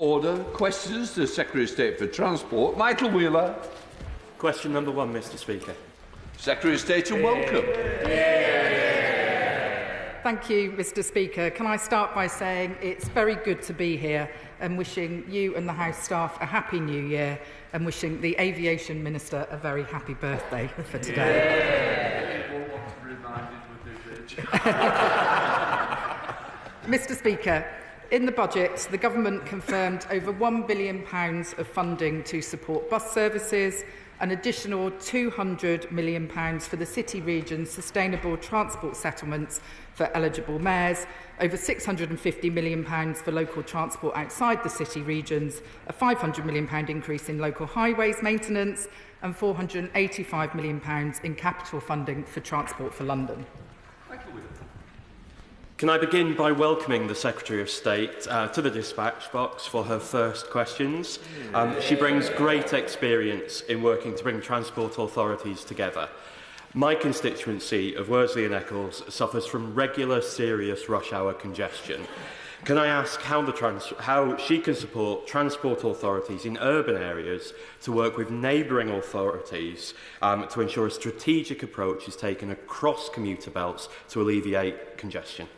Order. Questions to the Secretary of State for Transport, Michael Wheeler. Question number 1, Mr. Speaker. Secretary of State, and welcome. Thank you, Mr. Speaker. Can I start by saying it's very good to be here and wishing you and the House staff a happy New Year and wishing the Aviation Minister a very happy birthday for today. Mr. Speaker, in the budget, the Government confirmed over £1 billion of funding to support bus services, an additional £200 million for the City Region's sustainable transport settlements for eligible mayors, over £650 million for local transport outside the City Regions, a £500 million increase in local highways maintenance, and £485 million in capital funding for Transport for London. Can I begin by welcoming the Secretary of State to the dispatch box for her first questions? She brings great experience in working to bring transport authorities together. My constituency of Worsley and Eccles suffers from regular serious rush hour congestion. Can I ask how she can support transport authorities in urban areas to work with neighbouring authorities to ensure a strategic approach is taken across commuter belts to alleviate congestion?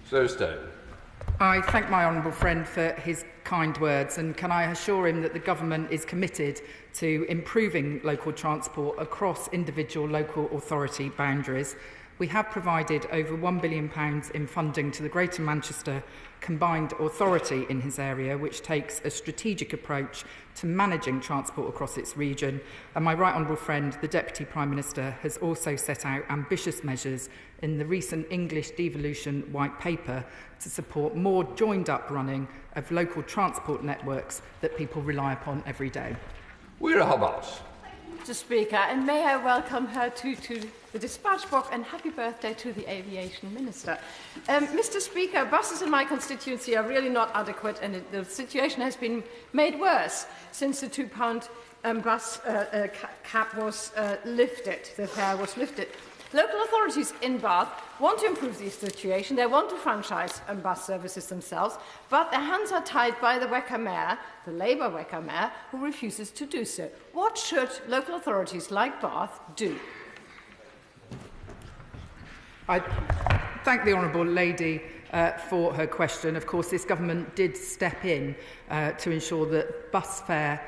I thank my honourable friend for his kind words, and can I assure him that the Government is committed to improving local transport across individual local authority boundaries. We have provided over £1 billion in funding to the Greater Manchester Combined Authority in his area, which takes a strategic approach to managing transport across its region. And my right honourable friend, the Deputy Prime Minister, has also set out ambitious measures in the recent English devolution white paper to support more joined-up running of local transport networks that people rely upon every day. We're a Hobhouse. Mr. Speaker, and may I welcome her to the dispatch box, and happy birthday to the Aviation Minister. Mr. Speaker, buses in my constituency are really not adequate, and the situation has been made worse since the £2 bus cap was lifted, the fare was lifted. Local authorities in Bath want to improve the situation. They want to franchise bus services themselves, but their hands are tied by the Weka Mayor, the Labour Weka Mayor, who refuses to do so. What should local authorities like Bath do? I thank the Honourable Lady for her question. Of course, this Government did step in to ensure that bus fare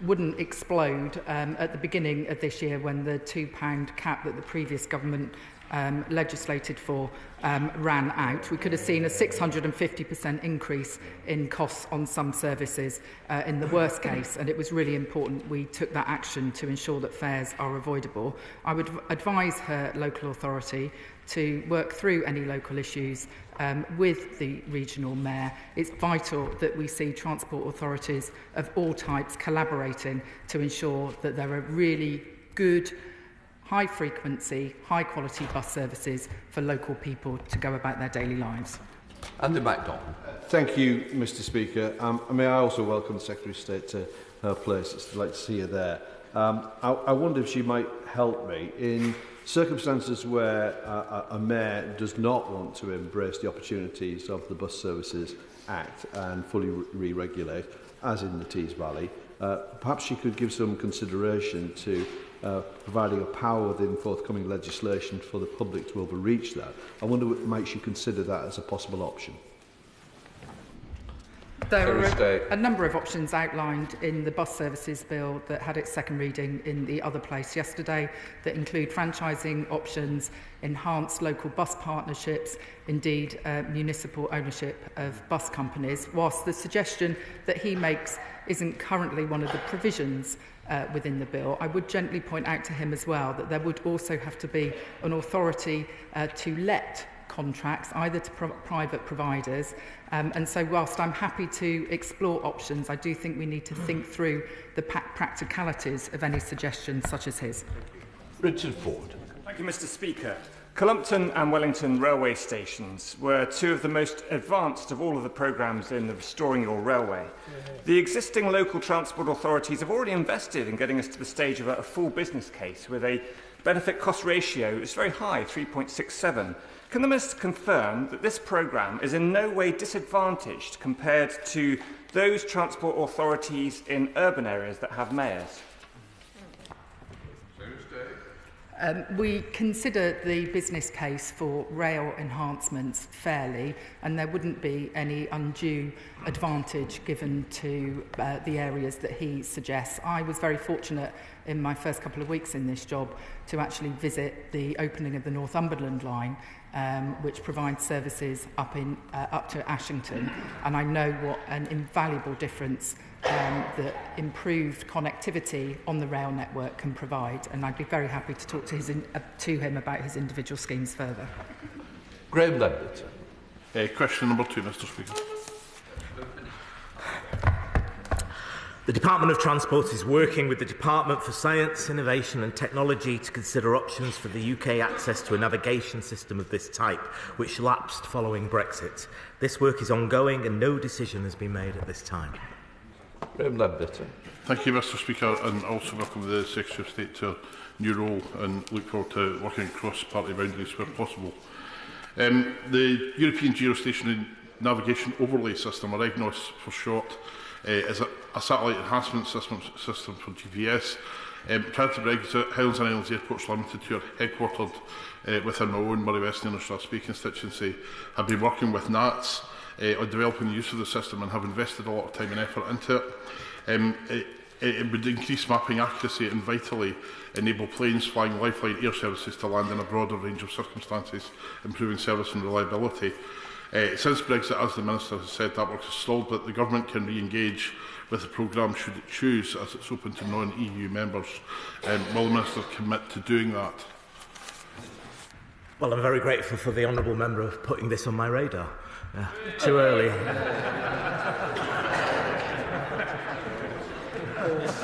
wouldn't explode at the beginning of this year when the £2 cap that the previous Government legislated for ran out. We could have seen a 650% increase in costs on some services in the worst case, and it was really important we took that action to ensure that fares are avoidable. I would advise her local authority to work through any local issues with the regional mayor. It's vital that we see transport authorities of all types collaborating to ensure that there are really good, high-frequency, high-quality bus services for local people to go about their daily lives. Andy McDonald. Thank you, Mr. Speaker. May I also welcome the Secretary of State to her place. It's delighted to see her there. I wonder if she might help me in circumstances where a mayor does not want to embrace the opportunities of the Bus Services Act and fully re-regulate, as in the Tees Valley. Perhaps she could give some consideration to providing a power within forthcoming legislation for the public to overreach that. I wonder, might she consider that as a possible option? There are a number of options outlined in the Bus Services Bill that had its second reading in the other place yesterday that include franchising options, enhanced local bus partnerships, indeed municipal ownership of bus companies, whilst the suggestion that he makes isn't currently one of the provisions within the bill. I would gently point out to him as well that there would also have to be an authority to let contracts either to private providers, and so whilst I'm happy to explore options, I do think we need to think through the practicalities of any suggestions such as his. Richard Foord. Thank you, Mr. Speaker. Cullompton and Wellington railway stations were two of the most advanced of all of the programmes in the Restoring Your Railway. The existing local transport authorities have already invested in getting us to the stage of a full business case with a benefit cost ratio is very high, 3.67. Can the Minister confirm that this programme is in no way disadvantaged compared to those transport authorities in urban areas that have mayors? We consider the business case for rail enhancements fairly, and there wouldn't be any undue advantage given to the areas that he suggests. I was very fortunate in my first couple of weeks in this job to actually visit the opening of the Northumberland line, which provides services up to Ashington, and I know what an invaluable difference that improved connectivity on the rail network can provide, and I'd be very happy to talk to him about his individual schemes further. Graham Leadbitter. Question number 2, Mr. Speaker. The Department of Transport is working with the Department for Science, Innovation and Technology to consider options for the UK access to a navigation system of this type, which lapsed following Brexit. This work is ongoing and no decision has been made at this time. Graham Leadbitter. Thank you, Mr. Speaker, and also welcome the Secretary of State to a new role and look forward to working across party boundaries where possible. The European Geostationary Navigation Overlay System, or EGNOS for short, is a satellite enhancement system for GPS. Canterbury, Highlands and Islands Airports Limited, who are headquartered within my own Moray West and Strathspey constituency, have been working with NATS on developing the use of the system and have invested a lot of time and effort into it. It would increase mapping accuracy and vitally enable planes flying lifeline air services to land in a broader range of circumstances, improving service and reliability. Since Brexit, as the Minister has said, that work has stalled, but the Government can re-engage with the programme should it choose, as it's open to non-EU members. Will the Minister commit to doing that? Well, I'm very grateful for the Honourable Member of putting this on my radar. Too early.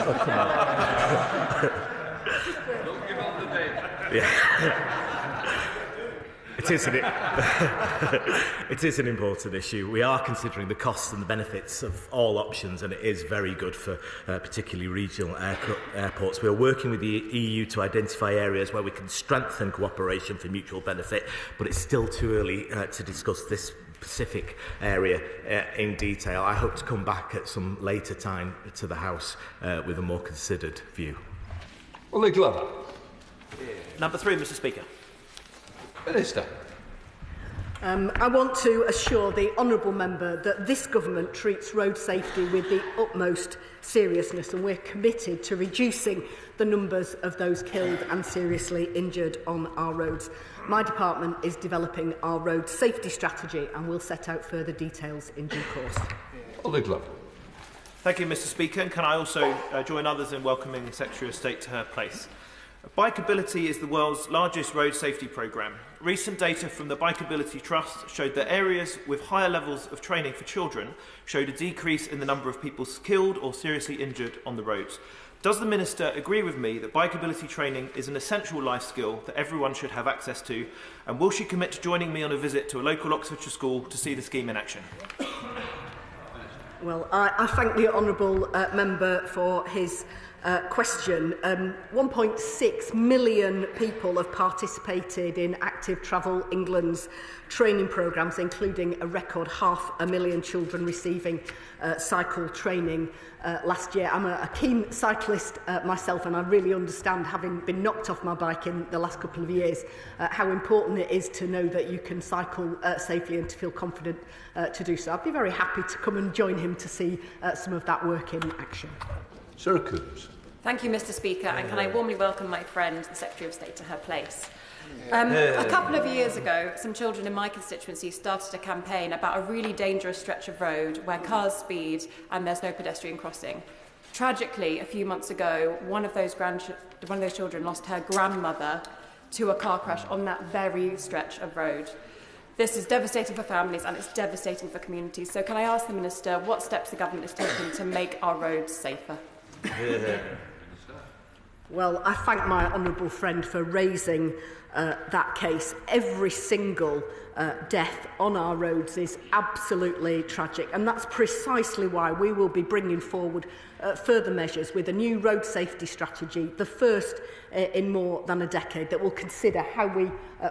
Oh, come on. Don't give up the date. Yeah. It is an important issue. We are considering the costs and the benefits of all options, and it is very good for particularly regional airports. We are working with the EU to identify areas where we can strengthen cooperation for mutual benefit, but it's still too early to discuss this specific area in detail. I hope to come back at some later time to the House with a more considered view. Lilian. Number 3, Mr. Speaker. Minister. I want to assure the Honourable Member that this Government treats road safety with the utmost seriousness, and we're committed to reducing the numbers of those killed and seriously injured on our roads. My department is developing our road safety strategy and will set out further details in due course. Lilian. Thank you, Mr. Speaker. And can I also join others in welcoming the Secretary of State to her place? Bikeability is the world's largest road safety programme. Recent data from the Bikeability Trust showed that areas with higher levels of training for children showed a decrease in the number of people killed or seriously injured on the roads. Does the Minister agree with me that bikeability training is an essential life skill that everyone should have access to? And will she commit to joining me on a visit to a local Oxfordshire school to see the scheme in action? Well, I thank the Honourable Member for his question. 1.6 million people have participated in Active Travel England's training programmes, including a record 500,000 children receiving cycle training last year. I'm a keen cyclist myself, and I really understand, having been knocked off my bike in the last couple of years, how important it is to know that you can cycle safely and to feel confident to do so. I'd be very happy to come and join him to see some of that work in action. Sarah Coombs. Thank you, Mr. Speaker, and can I warmly welcome my friend, the Secretary of State, to her place. A couple of years ago, some children in my constituency started a campaign about a really dangerous stretch of road where cars speed and there's no pedestrian crossing. Tragically, a few months ago, one of those children lost her grandmother to a car crash on that very stretch of road. This is devastating for families and it's devastating for communities. So can I ask the Minister what steps the Government is taking to make our roads safer? Well, I thank my honourable friend for raising that case. Every single death on our roads is absolutely tragic, and that's precisely why we will be bringing forward further measures with a new road safety strategy, the first in more than a decade, that will consider how we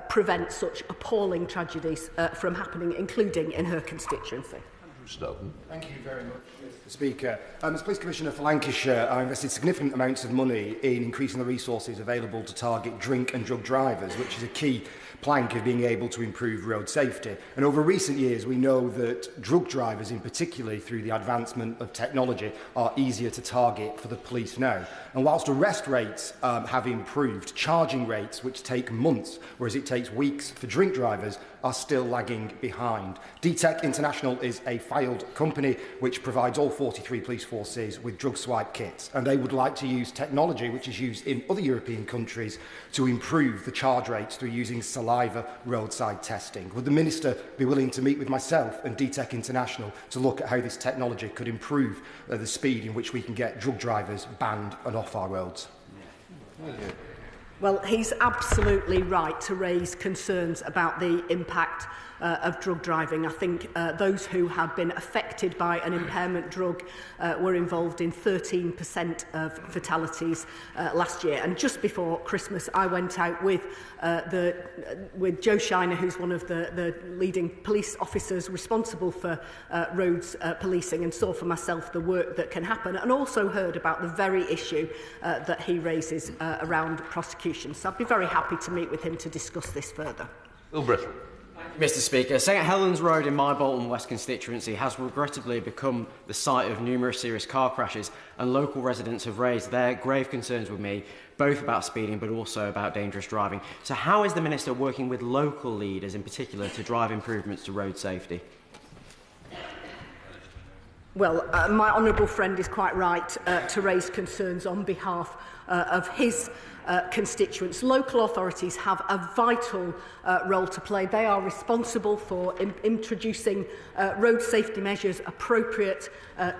prevent such appalling tragedies from happening, including in her constituency. Thank you very much, Mr. Speaker. As Police Commissioner for Lancashire, I invested significant amounts of money in increasing the resources available to target drink and drug drivers, which is a key plank of being able to improve road safety. And over recent years, we know that drug drivers, in particular through the advancement of technology, are easier to target for the police now. And whilst arrest rates have improved, charging rates, which take months, whereas it takes weeks for drink drivers, are still lagging behind. DTEC International is a filed company which provides all 43 police forces with drug swipe kits, and they would like to use technology which is used in other European countries to improve the charge rates through using saliva roadside testing. Would the Minister be willing to meet with myself and DTEC International to look at how this technology could improve the speed in which we can get drug drivers banned and off our roads? Well, he's absolutely right to raise concerns about the impact of drug driving. I think those who had been affected by an impairment drug were involved in 13% of fatalities last year. And just before Christmas, I went out with Joe Shiner, who's one of the leading police officers responsible for roads policing, and saw for myself the work that can happen, and also heard about the very issue that he raises around prosecution. So I'd be very happy to meet with him to discuss this further. Will Brittle. Mr. Speaker, St Helens Road in my Bolton West constituency has regrettably become the site of numerous serious car crashes, and local residents have raised their grave concerns with me, both about speeding but also about dangerous driving. So how is the Minister working with local leaders in particular to drive improvements to road safety? Well, my honourable friend is quite right to raise concerns on behalf of his constituents. Local authorities have a vital role to play. They are responsible for introducing road safety measures appropriate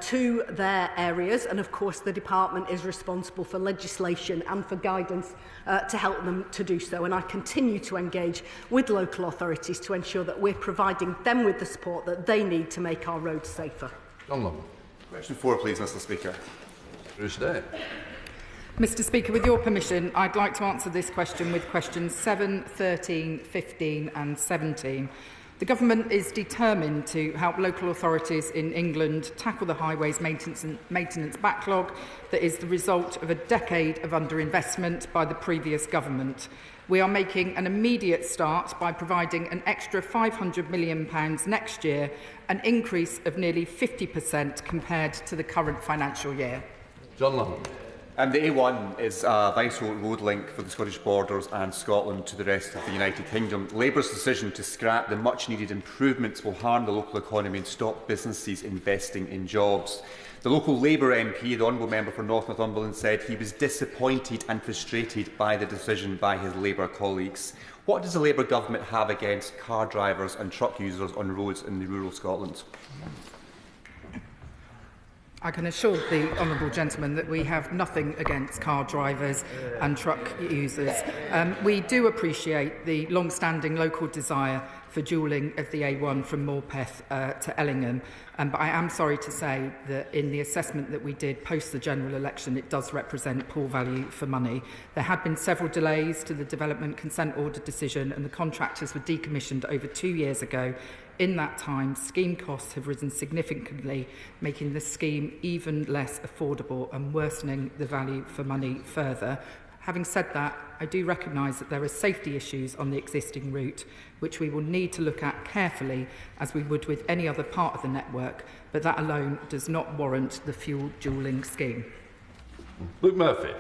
to their areas, and of course the department is responsible for legislation and for guidance to help them to do so. And I continue to engage with local authorities to ensure that we're providing them with the support that they need to make our roads safer. Question 4, please, Mr. Speaker. Bruce Day. Mr. Speaker, with your permission, I'd like to answer this question with questions 7, 13, 15 and 17. The Government is determined to help local authorities in England tackle the highways maintenance backlog that is the result of a decade of underinvestment by the previous government. We are making an immediate start by providing an extra £500 million next year, an increase of nearly 50% compared to the current financial year. John London. The A1 is a vital road link for the Scottish borders and Scotland to the rest of the United Kingdom. Labour's decision to scrap the much-needed improvements will harm the local economy and stop businesses investing in jobs. The local Labour MP, the Honourable Member for North Northumberland, said he was disappointed and frustrated by the decision by his Labour colleagues. What does the Labour government have against car drivers and truck users on roads in the rural Scotland? I can assure the honourable gentleman that we have nothing against car drivers and truck users. We do appreciate the long-standing local desire for dualling of the A1 from Morpeth to Ellingham, but I am sorry to say that in the assessment that we did post the general election, it does represent poor value for money. There had been several delays to the development consent order decision, and the contractors were decommissioned over 2 years ago. In that time, scheme costs have risen significantly, making the scheme even less affordable and worsening the value for money further. Having said that, I do recognise that there are safety issues on the existing route, which we will need to look at carefully, as we would with any other part of the network, but that alone does not warrant the fuel dualling scheme. Luke Murphy.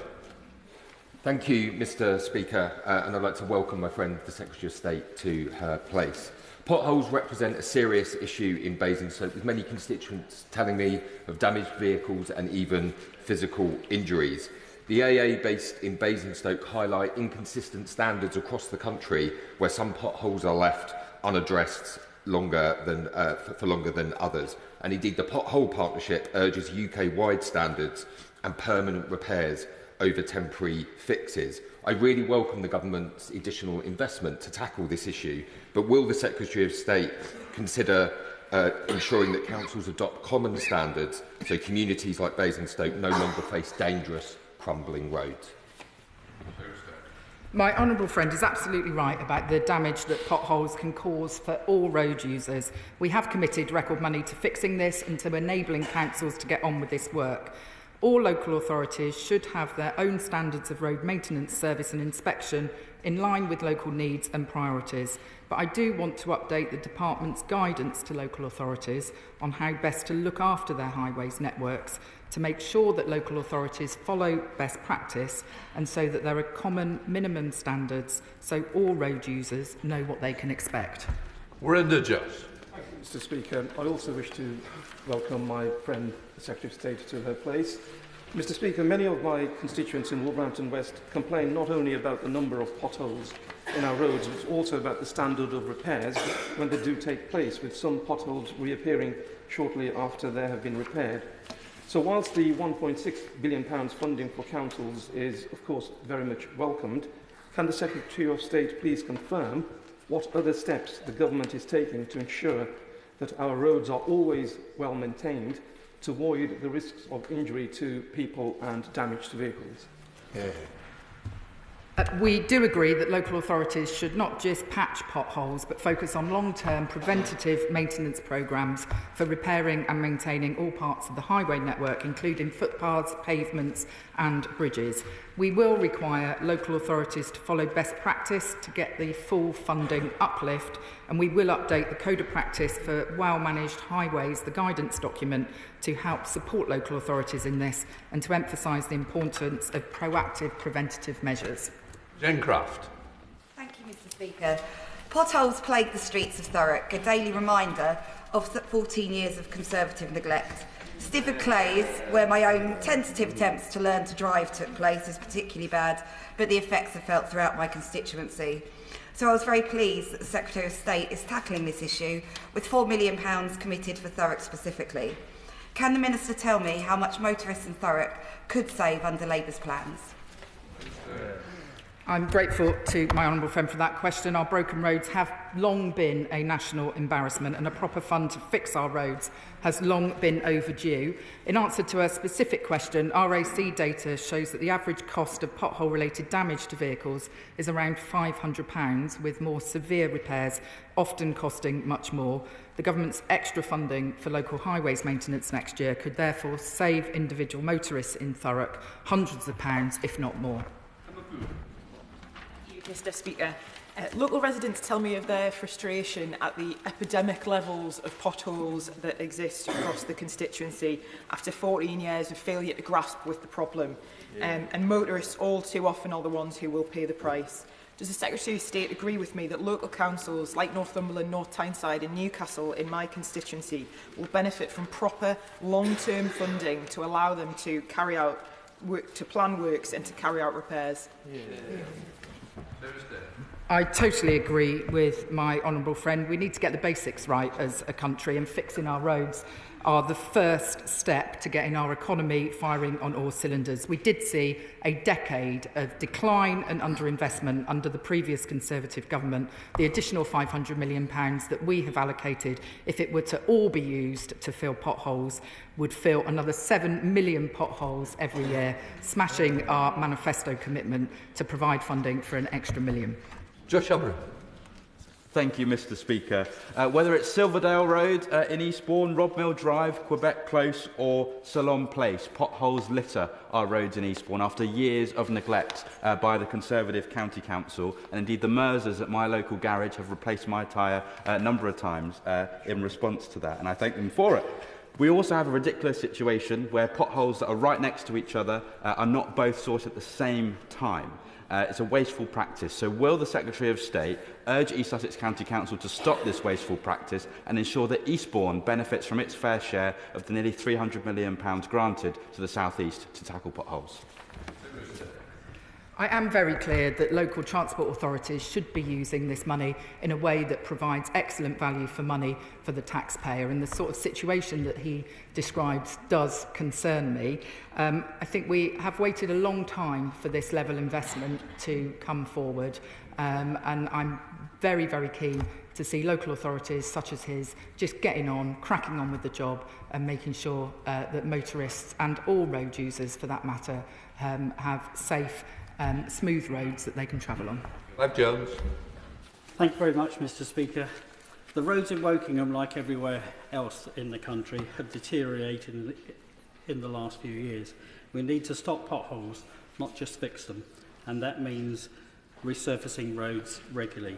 Thank you, Mr. Speaker, and I'd like to welcome my friend, the Secretary of State, to her place. Potholes represent a serious issue in Basingstoke, with many constituents telling me of damaged vehicles and even physical injuries. The AA based in Basingstoke highlight inconsistent standards across the country, where some potholes are left unaddressed for longer than others. And indeed, the Pothole Partnership urges UK-wide standards and permanent repairs over temporary fixes. I really welcome the government's additional investment to tackle this issue, but will the Secretary of State consider ensuring that councils adopt common standards so communities like Basingstoke no longer face dangerous, crumbling roads? My honourable friend is absolutely right about the damage that potholes can cause for all road users. We have committed record money to fixing this and to enabling councils to get on with this work. All local authorities should have their own standards of road maintenance, service and inspection in line with local needs and priorities. But I do want to update the Department's guidance to local authorities on how best to look after their highways networks to make sure that local authorities follow best practice and so that there are common minimum standards so all road users know what they can expect. We're in the just. Thank you, Mr. Speaker. I also wish to welcome my friend, the Secretary of State, to her place. Mr. Speaker, many of my constituents in Wolverhampton West complain not only about the number of potholes in our roads, but also about the standard of repairs when they do take place, with some potholes reappearing shortly after they have been repaired. So whilst the £1.6 billion funding for councils is, of course, very much welcomed, can the Secretary of State please confirm what other steps the government is taking to ensure that our roads are always well maintained to avoid the risks of injury to people and damage to vehicles? We do agree that local authorities should not just patch potholes but focus on long-term preventative maintenance programmes for repairing and maintaining all parts of the highway network, including footpaths, pavements and bridges. We will require local authorities to follow best practice to get the full funding uplift, and we will update the Code of Practice for Well-Managed Highways, the guidance document, to help support local authorities in this and to emphasise the importance of proactive preventative measures. Jen Craft. Thank you, Mr. Speaker. Potholes plague the streets of Thurrock, a daily reminder of 14 years of Conservative neglect. Stifford Clays, where my own tentative attempts to learn to drive took place, is particularly bad, but the effects are felt throughout my constituency. So I was very pleased that the Secretary of State is tackling this issue with £4 million committed for Thurrock specifically. Can the Minister tell me how much motorists in Thurrock could save under Labour's plans? I'm grateful to my honourable friend for that question. Our broken roads have long been a national embarrassment, and a proper fund to fix our roads has long been overdue. In answer to a specific question, RAC data shows that the average cost of pothole-related damage to vehicles is around £500, with more severe repairs often costing much more. The government's extra funding for local highways maintenance next year could therefore save individual motorists in Thurrock hundreds of pounds, if not more. Mr. Speaker. Local residents tell me of their frustration at the epidemic levels of potholes that exist across the constituency after 14 years of failure to grasp with the problem. And motorists all too often are the ones who will pay the price. Does the Secretary of State agree with me that local councils like Northumberland, North Tyneside and Newcastle in my constituency will benefit from proper long-term funding to allow them to carry out work, to plan works and to carry out repairs? I totally agree with my honourable friend. We need to get the basics right as a country, and fixing our roads are the first step to getting our economy firing on all cylinders. We did see a decade of decline and underinvestment under the previous Conservative government. The additional £500 million that we have allocated, if it were to all be used to fill potholes, would fill another 7 million potholes every year, smashing our manifesto commitment to provide funding for an extra million. Josh Hubbard. Thank you, Mr. Speaker. Whether it's Silverdale Road in Eastbourne, Robmill Drive, Quebec Close or Salon Place, potholes litter our roads in Eastbourne after years of neglect by the Conservative County Council, and indeed the Mersers at my local garage have replaced my tyre a number of times in response to that, and I thank them for it. We also have a ridiculous situation where potholes that are right next to each other are not both sorted at the same time. It's a wasteful practice. So will the Secretary of State urge East Sussex County Council to stop this wasteful practice and ensure that Eastbourne benefits from its fair share of the nearly £300 million granted to the South East to tackle potholes? I am very clear that local transport authorities should be using this money in a way that provides excellent value for money for the taxpayer, and the sort of situation that he describes does concern me. I think we have waited a long time for this level of investment to come forward, and I'm very, very keen to see local authorities such as his just getting on, cracking on with the job and making sure that motorists and all road users for that matter have safe smooth roads that they can travel on. Clive Jones. Thank you very much, Mr. Speaker. The roads in Wokingham, like everywhere else in the country, have deteriorated in the last few years. We need to stop potholes, not just fix them, and that means resurfacing roads regularly.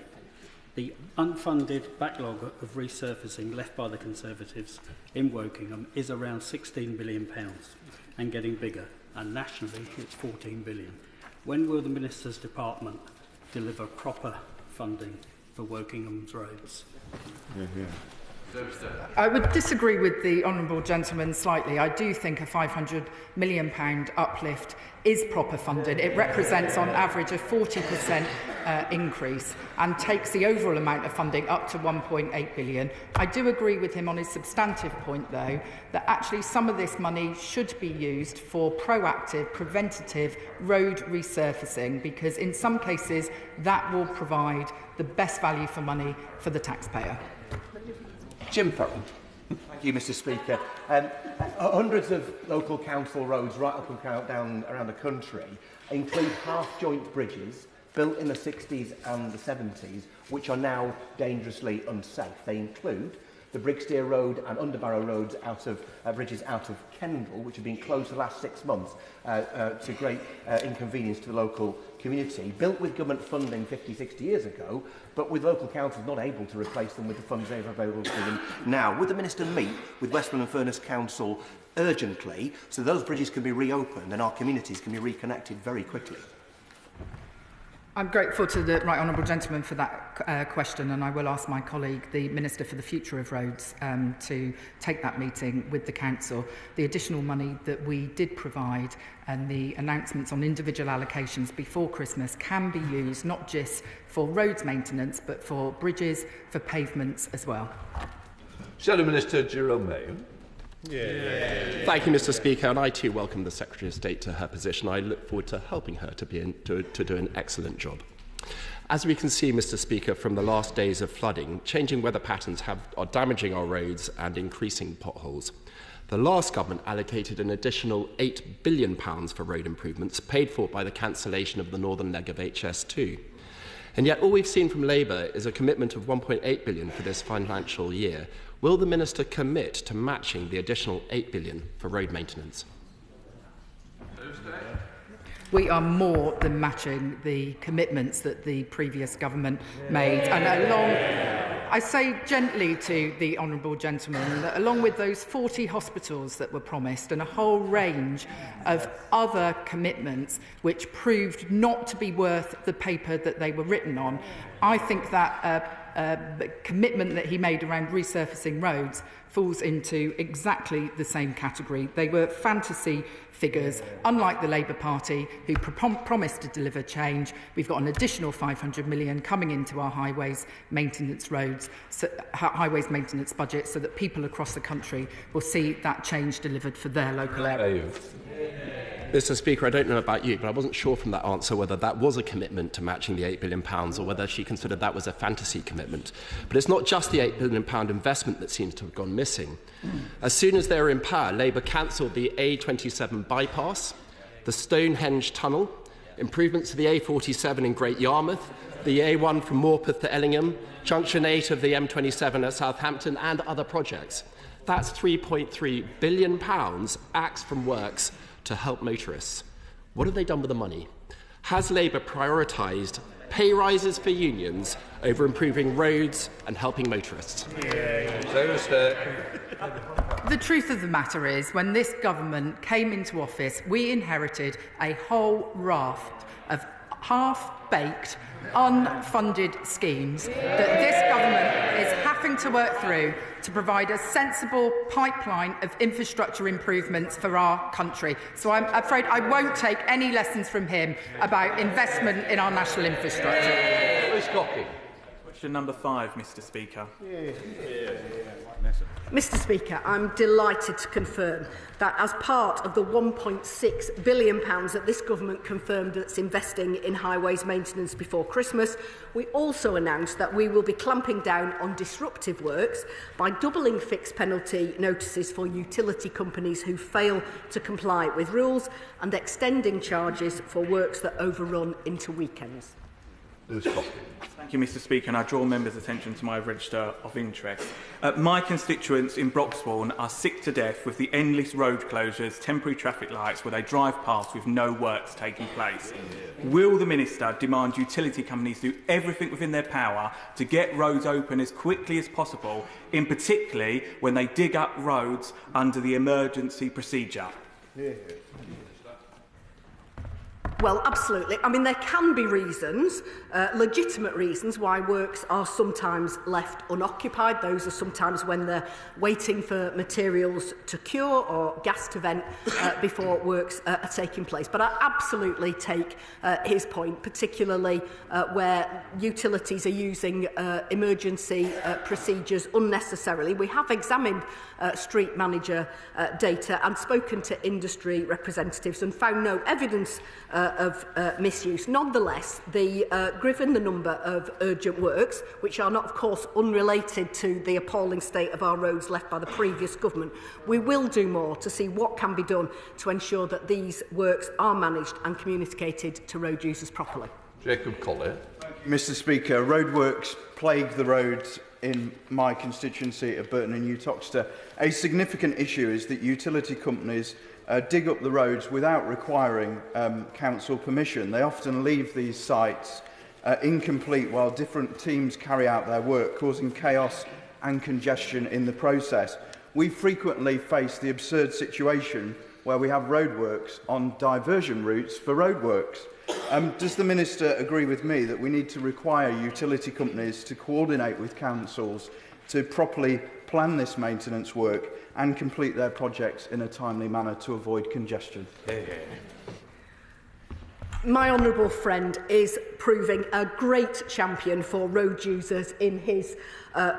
The unfunded backlog of resurfacing left by the Conservatives in Wokingham is around £16 billion and getting bigger, and nationally it's £14 billion. When will the Minister's Department deliver proper funding for Wokingham's roads? I would disagree with the honourable gentleman slightly. I do think a £500 million uplift is proper funded. It represents on average a 40% increase and takes the overall amount of funding up to £1.8 billion. I do agree with him on his substantive point, though, that actually some of this money should be used for proactive, preventative road resurfacing, because in some cases that will provide the best value for money for the taxpayer. Jim Farrell. Thank you, Mr. Speaker. Hundreds of local council roads right up and down around the country include half-joint bridges built in the 60s and the 70s, which are now dangerously unsafe. They include the Brigsteer Road and Underbarrow Roads bridges out of Kendal, which have been closed for the last 6 months to great inconvenience to the local community, built with government funding 50, 60 years ago, but with local councils not able to replace them with the funds they have available to them now. Would the Minister meet with Westmoreland and Furness Council urgently so those bridges can be reopened and our communities can be reconnected very quickly? I'm grateful to the right honourable gentleman for that question, and I will ask my colleague, the Minister for the Future of Roads, to take that meeting with the Council. The additional money that we did provide and the announcements on individual allocations before Christmas can be used not just for roads maintenance but for bridges, for pavements as well. Shadow Minister Jerome Mayo. Thank you, Mr. Speaker, and I too welcome the Secretary of State to her position. I look forward to helping her to do an excellent job. As we can see, Mr. Speaker, from the last days of flooding, changing weather patterns are damaging our roads and increasing potholes. The last government allocated an additional £8 billion for road improvements, paid for by the cancellation of the northern leg of HS2. And yet all we've seen from Labour is a commitment of £1.8 billion for this financial year. Will the Minister commit to matching the additional £8 billion for road maintenance? We are more than matching the commitments that the previous government made. And I say gently to the honourable gentleman that along with those 40 hospitals that were promised and a whole range of other commitments which proved not to be worth the paper that they were written on, I think that commitment that he made around resurfacing roads falls into exactly the same category. They were fantasy figures, unlike the Labour Party, who promised to deliver change. We've got an additional £500 million coming into our highways maintenance highways maintenance budget, so that people across the country will see that change delivered for their local area. Mr. Speaker, I don't know about you, but I wasn't sure from that answer whether that was a commitment to matching the £8 billion or whether she considered that was a fantasy commitment. But it's not just the £8 billion investment that seems to have gone missing. As soon as they were in power, Labour cancelled the A27 bypass, the Stonehenge tunnel, improvements to the A47 in Great Yarmouth, the A1 from Morpeth to Ellingham, Junction 8 of the M27 at Southampton, and other projects. That's £3.3 billion axed from works to help motorists. What have they done with the money? Has Labour prioritised pay rises for unions over improving roads and helping motorists? The truth of the matter is, when this government came into office, we inherited a whole raft of half-baked, unfunded schemes that this government is having going to work through to provide a sensible pipeline of infrastructure improvements for our country. So I'm afraid I won't take any lessons from him about investment in our national infrastructure. Question number 5, Mr. Speaker. Mr. Speaker, I'm delighted to confirm that as part of the £1.6 billion that this government confirmed that's investing in highways maintenance before Christmas, we also announced that we will be clamping down on disruptive works by doubling fixed penalty notices for utility companies who fail to comply with rules and extending charges for works that overrun into weekends. Thank you, Mr. Speaker, and I draw members' attention to my register of interest. My constituents in Broxbourne are sick to death with the endless road closures, temporary traffic lights where they drive past with no works taking place. Will the Minister demand utility companies do everything within their power to get roads open as quickly as possible, in particularly when they dig up roads under the emergency procedure? Well, absolutely. I mean, there can be reasons, legitimate reasons, why works are sometimes left unoccupied. Those are sometimes when they're waiting for materials to cure or gas to vent before works are taking place. But I absolutely take his point, particularly where utilities are using emergency procedures unnecessarily. We have examined street manager data and spoken to industry representatives and found no evidence of misuse. Nonetheless, given the number of urgent works, which are not, of course, unrelated to the appalling state of our roads left by the previous government, we will do more to see what can be done to ensure that these works are managed and communicated to road users properly. Jacob Collier. Mr. Speaker, roadworks plague the roads in my constituency of Burton and New Toxteth. A significant issue is that utility companies dig up the roads without requiring council permission. They often leave these sites incomplete while different teams carry out their work, causing chaos and congestion in the process. We frequently face the absurd situation where we have roadworks on diversion routes for roadworks. Does the Minister agree with me that we need to require utility companies to coordinate with councils to properly plan this maintenance work and complete their projects in a timely manner to avoid congestion? My honourable friend is proving a great champion for road users in his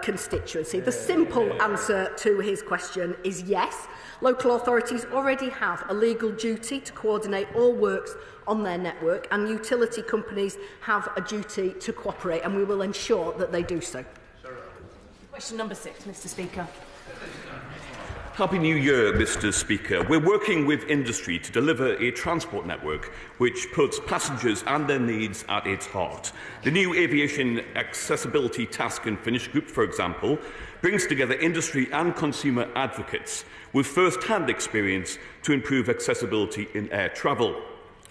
constituency. The simple answer to his question is yes. Local authorities already have a legal duty to coordinate all works on their network, and utility companies have a duty to cooperate, and we will ensure that they do so. Question number 6, Mr. Speaker. Happy New Year, Mr. Speaker. We're working with industry to deliver a transport network which puts passengers and their needs at its heart. The new Aviation Accessibility Task and Finish Group, for example, brings together industry and consumer advocates with first-hand experience to improve accessibility in air travel.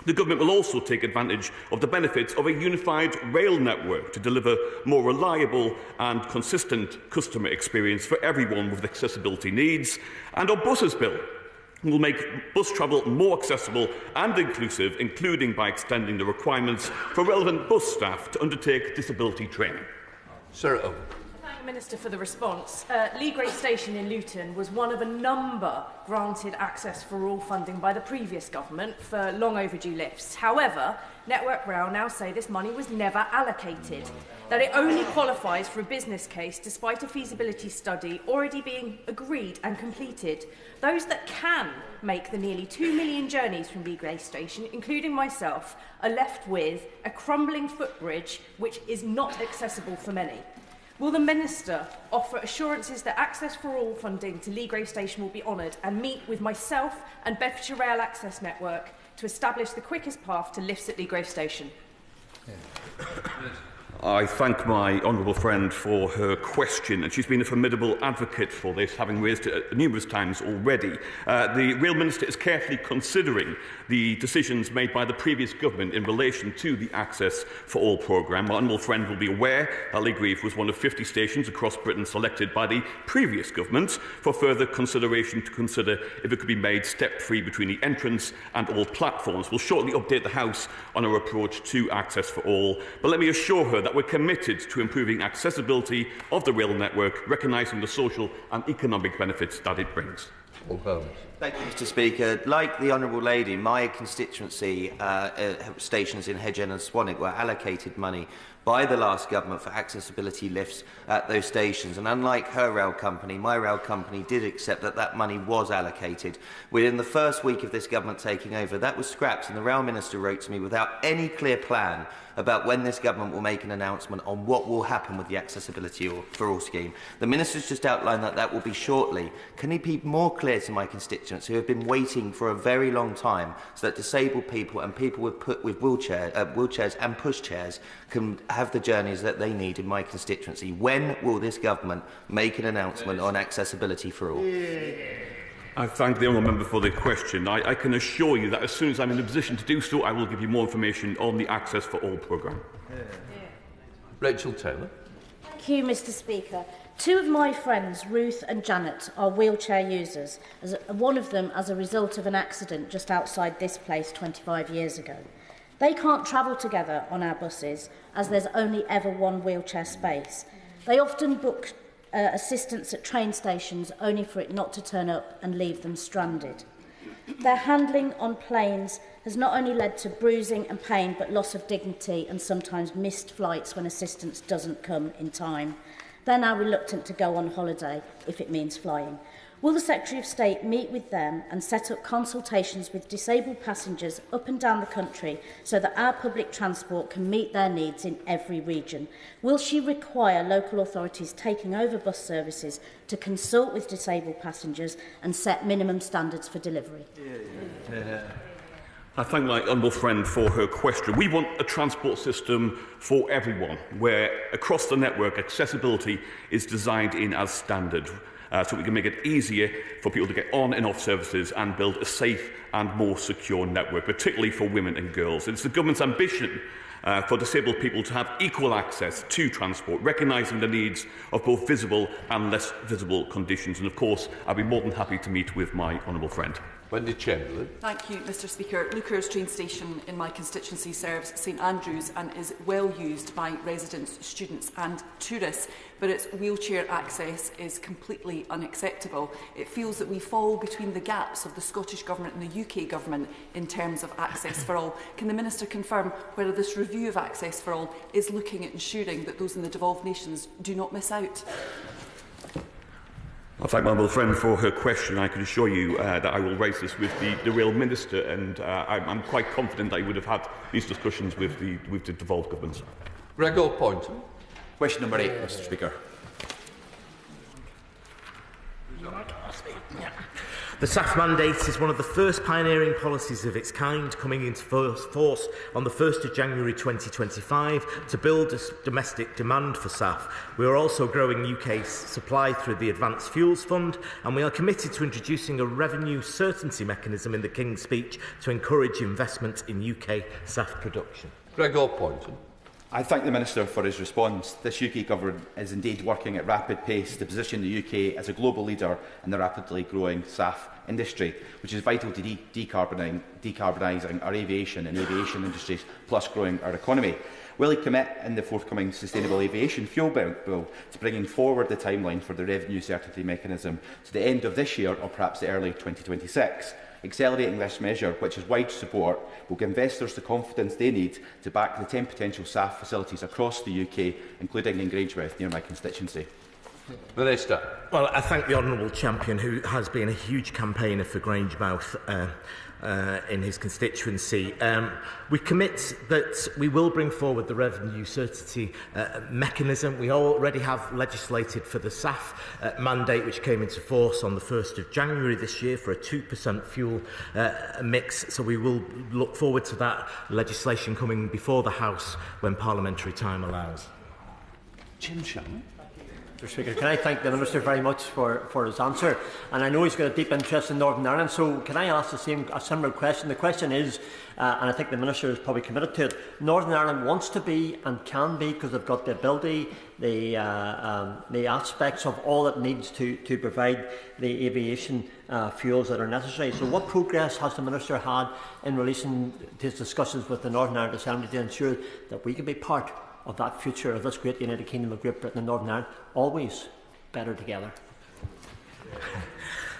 The Government will also take advantage of the benefits of a unified rail network to deliver more reliable and consistent customer experience for everyone with accessibility needs. And our buses bill will make bus travel more accessible and inclusive, including by extending the requirements for relevant bus staff to undertake disability training. Sarah Owen. Thank the Minister for the response. Leadbitter Station in Luton was one of a number granted access for all funding by the previous government for long overdue lifts. However, Network Rail now say this money was never allocated, that it only qualifies for a business case despite a feasibility study already being agreed and completed. Those that can make the nearly 2 million journeys from Leadbitter Station, including myself, are left with a crumbling footbridge which is not accessible for many. Will the Minister offer assurances that access for all funding to Leadbitter Station will be honoured and meet with myself and Bedfordshire Rail Access Network to establish the quickest path to lifts at Leadbitter Station? I thank my honourable friend for her question, and she's been a formidable advocate for this, having raised it numerous times already. The Rail Minister is carefully considering the decisions made by the previous government in relation to the Access for All programme. My honourable friend will be aware that Leadbitter was one of 50 stations across Britain selected by the previous government for further consideration to consider if it could be made step-free between the entrance and all platforms. We'll shortly update the House on our approach to Access for All, but let me assure her that that we're committed to improving accessibility of the rail network, recognising the social and economic benefits that it brings. Thank you, Mr. Speaker. Like the Honourable Lady, my constituency stations in Hedge End and Swanwick were allocated money by the last government for accessibility lifts at those stations. And unlike her rail company, my rail company did accept that that money was allocated. Within the first week of this government taking over, that was scrapped, and the rail minister wrote to me without any clear plan about when this government will make an announcement on what will happen with the Accessibility for All scheme. The minister's just outlined that that will be shortly. Can he be more clear to my constituents who have been waiting for a very long time so that disabled people and people with wheelchairs and pushchairs can have the journeys that they need in my constituency? When will this government make an announcement on accessibility for all? I thank the honourable member for the question. I can assure you that as soon as I'm in a position to do so, I will give you more information on the Access for All programme. Rachel Taylor. Thank you, Mr. Speaker. Two of my friends, Ruth and Janet, are wheelchair users, one of them as a result of an accident just outside this place 25 years ago. They can't travel together on our buses as there's only ever one wheelchair space. They often book assistance at train stations only for it not to turn up and leave them stranded. Their handling on planes has not only led to bruising and pain but loss of dignity and sometimes missed flights when assistance doesn't come in time. They're now reluctant to go on holiday if it means flying. Will the Secretary of State meet with them and set up consultations with disabled passengers up and down the country so that our public transport can meet their needs in every region? Will she require local authorities taking over bus services to consult with disabled passengers and set minimum standards for delivery? I thank my honourable friend for her question. We want a transport system for everyone, where across the network accessibility is designed in as standard. So we can make it easier for people to get on and off services and build a safe and more secure network, particularly for women and girls. It's the government's ambition for disabled people to have equal access to transport, recognising the needs of both visible and less visible conditions. And of course, I'll be more than happy to meet with my honourable friend. Wendy Chamberlain. Thank you, Mr. Speaker. Lookers train station in my constituency serves St Andrews and is well used by residents, students and tourists, but its wheelchair access is completely unacceptable. It feels that we fall between the gaps of the Scottish Government and the UK Government in terms of access for all. Can the Minister confirm whether this review of access for all is looking at ensuring that those in the devolved nations do not miss out? I thank my honourable friend for her question. I can assure you that I will raise this with the Rail Minister, and I'm quite confident that he would have had these discussions with the devolved governments. Gregor Poynton. Question number 8, Mr. Speaker. The SAF mandate is one of the first pioneering policies of its kind, coming into force on the 1st of January 2025 to build a domestic demand for SAF. We are also growing UK's supply through the Advanced Fuels Fund, and we are committed to introducing a revenue certainty mechanism in the King's Speech to encourage investment in UK SAF production. Gregor Poynton. I thank the Minister for his response. This UK government is indeed working at rapid pace to position the UK as a global leader in the rapidly growing SAF industry, which is vital to decarbonising our aviation and aviation industries, plus growing our economy. Will he commit in the forthcoming Sustainable Aviation Fuel Bill to bringing forward the timeline for the revenue certainty mechanism to the end of this year or perhaps the early 2026? Accelerating this measure, which has wide support, will give investors the confidence they need to back the 10 potential SAF facilities across the UK, including in Grangemouth, near my constituency. Minister. Well, I thank the Honourable Champion, who has been a huge campaigner for Grangemouth in his constituency. We commit that we will bring forward the revenue certainty mechanism. We already have legislated for the SAF mandate, which came into force on the 1st of January this year for a 2% fuel mix. So we will look forward to that legislation coming before the House when parliamentary time allows. Jim Shannon. Mr. Speaker, can I thank the Minister very much for his answer? And I know he's got a deep interest in Northern Ireland, so can I ask a similar question? The question is, and I think the Minister is probably committed to it, Northern Ireland wants to be and can be, because they've got the ability, the aspects of all it needs to provide the aviation fuels that are necessary. So what progress has the Minister had in relation to his discussions with the Northern Ireland Assembly to ensure that we can be part of that future of this great United Kingdom of Great Britain and Northern Ireland, always better together.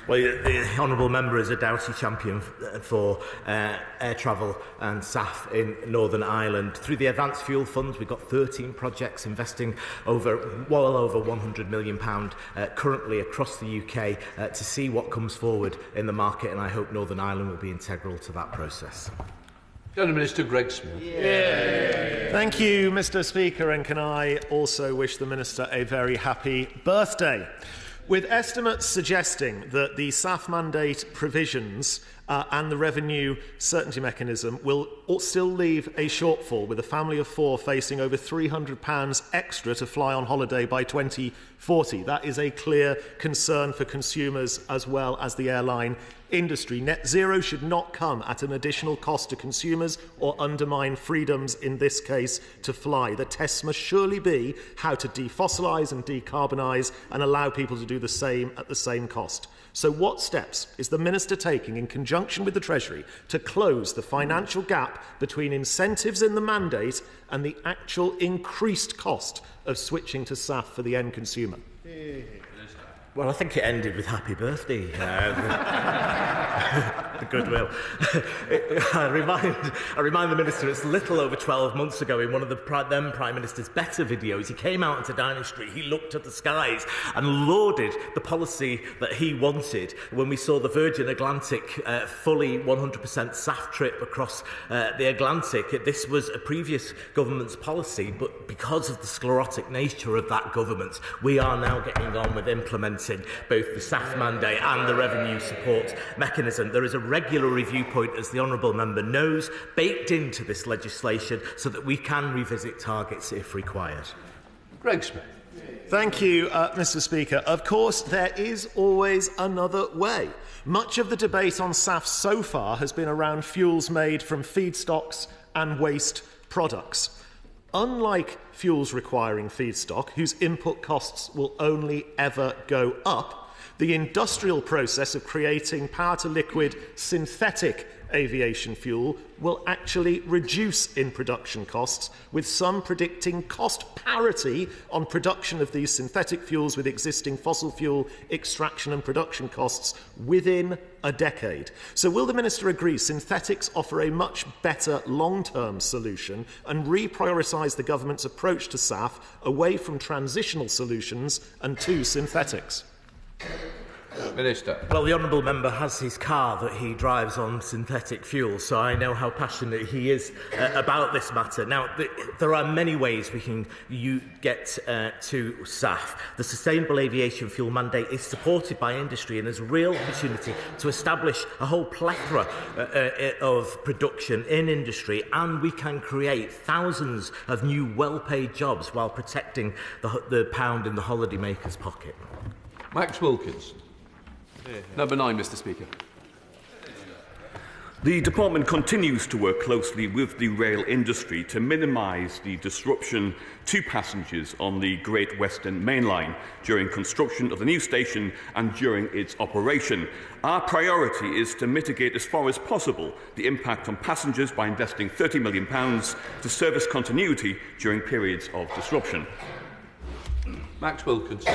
Well, the honourable member is a doughty champion for air travel and SAF in Northern Ireland. Through the Advanced Fuel Fund, we've got 13 projects investing well over £100 million currently across the UK to see what comes forward in the market, and I hope Northern Ireland will be integral to that process. Minister Greg Smith. Thank you, Mr. Speaker, and can I also wish the Minister a very happy birthday. With estimates suggesting that the SAF mandate provisions and the revenue certainty mechanism will still leave a shortfall, with a family of 4 facing over £300 extra to fly on holiday by 2040. That is a clear concern for consumers as well as the airline industry. Net zero should not come at an additional cost to consumers or undermine freedoms, in this case, to fly. The test must surely be how to defossilise and decarbonise and allow people to do the same at the same cost. So what steps is the Minister taking in conjunction with the Treasury to close the financial gap between incentives in the mandate and the actual increased cost of switching to SAF for the end consumer? Well, I think it ended with happy birthday. The goodwill. I remind the Minister it's little over 12 months ago in one of the then Prime Minister's better videos. He came out into Downing Street, he looked at the skies and lauded the policy that he wanted when we saw the Virgin Atlantic fully 100% SAF trip across the Atlantic. This was a previous government's policy, but because of the sclerotic nature of that government, we are now getting on with implementing both the SAF mandate and the revenue support mechanism. There is a regular review point, as the honourable member knows, baked into this legislation so that we can revisit targets if required. Greg Smith. Thank you, Mr. Speaker. Of course, there is always another way. Much of the debate on SAF so far has been around fuels made from feedstocks and waste products. Unlike fuels requiring feedstock, whose input costs will only ever go up, the industrial process of creating power-to-liquid synthetic aviation fuel will actually reduce in production costs, with some predicting cost parity on production of these synthetic fuels with existing fossil fuel extraction and production costs within a decade. So will the Minister agree synthetics offer a much better long-term solution and reprioritise the government's approach to SAF away from transitional solutions and to synthetics? Minister. Well, the honourable member has his car that he drives on synthetic fuel, so I know how passionate he is about this matter. Now, there are many ways we can get to SAF. The Sustainable Aviation Fuel mandate is supported by industry, and there's a real opportunity to establish a whole plethora of production in industry, and we can create thousands of new well-paid jobs while protecting the pound in the holidaymaker's pocket. Max Wilkinson. Number 9, Mr. Speaker. The Department continues to work closely with the rail industry to minimise the disruption to passengers on the Great Western Main Line during construction of the new station and during its operation. Our priority is to mitigate as far as possible the impact on passengers by investing £30 million to service continuity during periods of disruption. Max Wilkinson.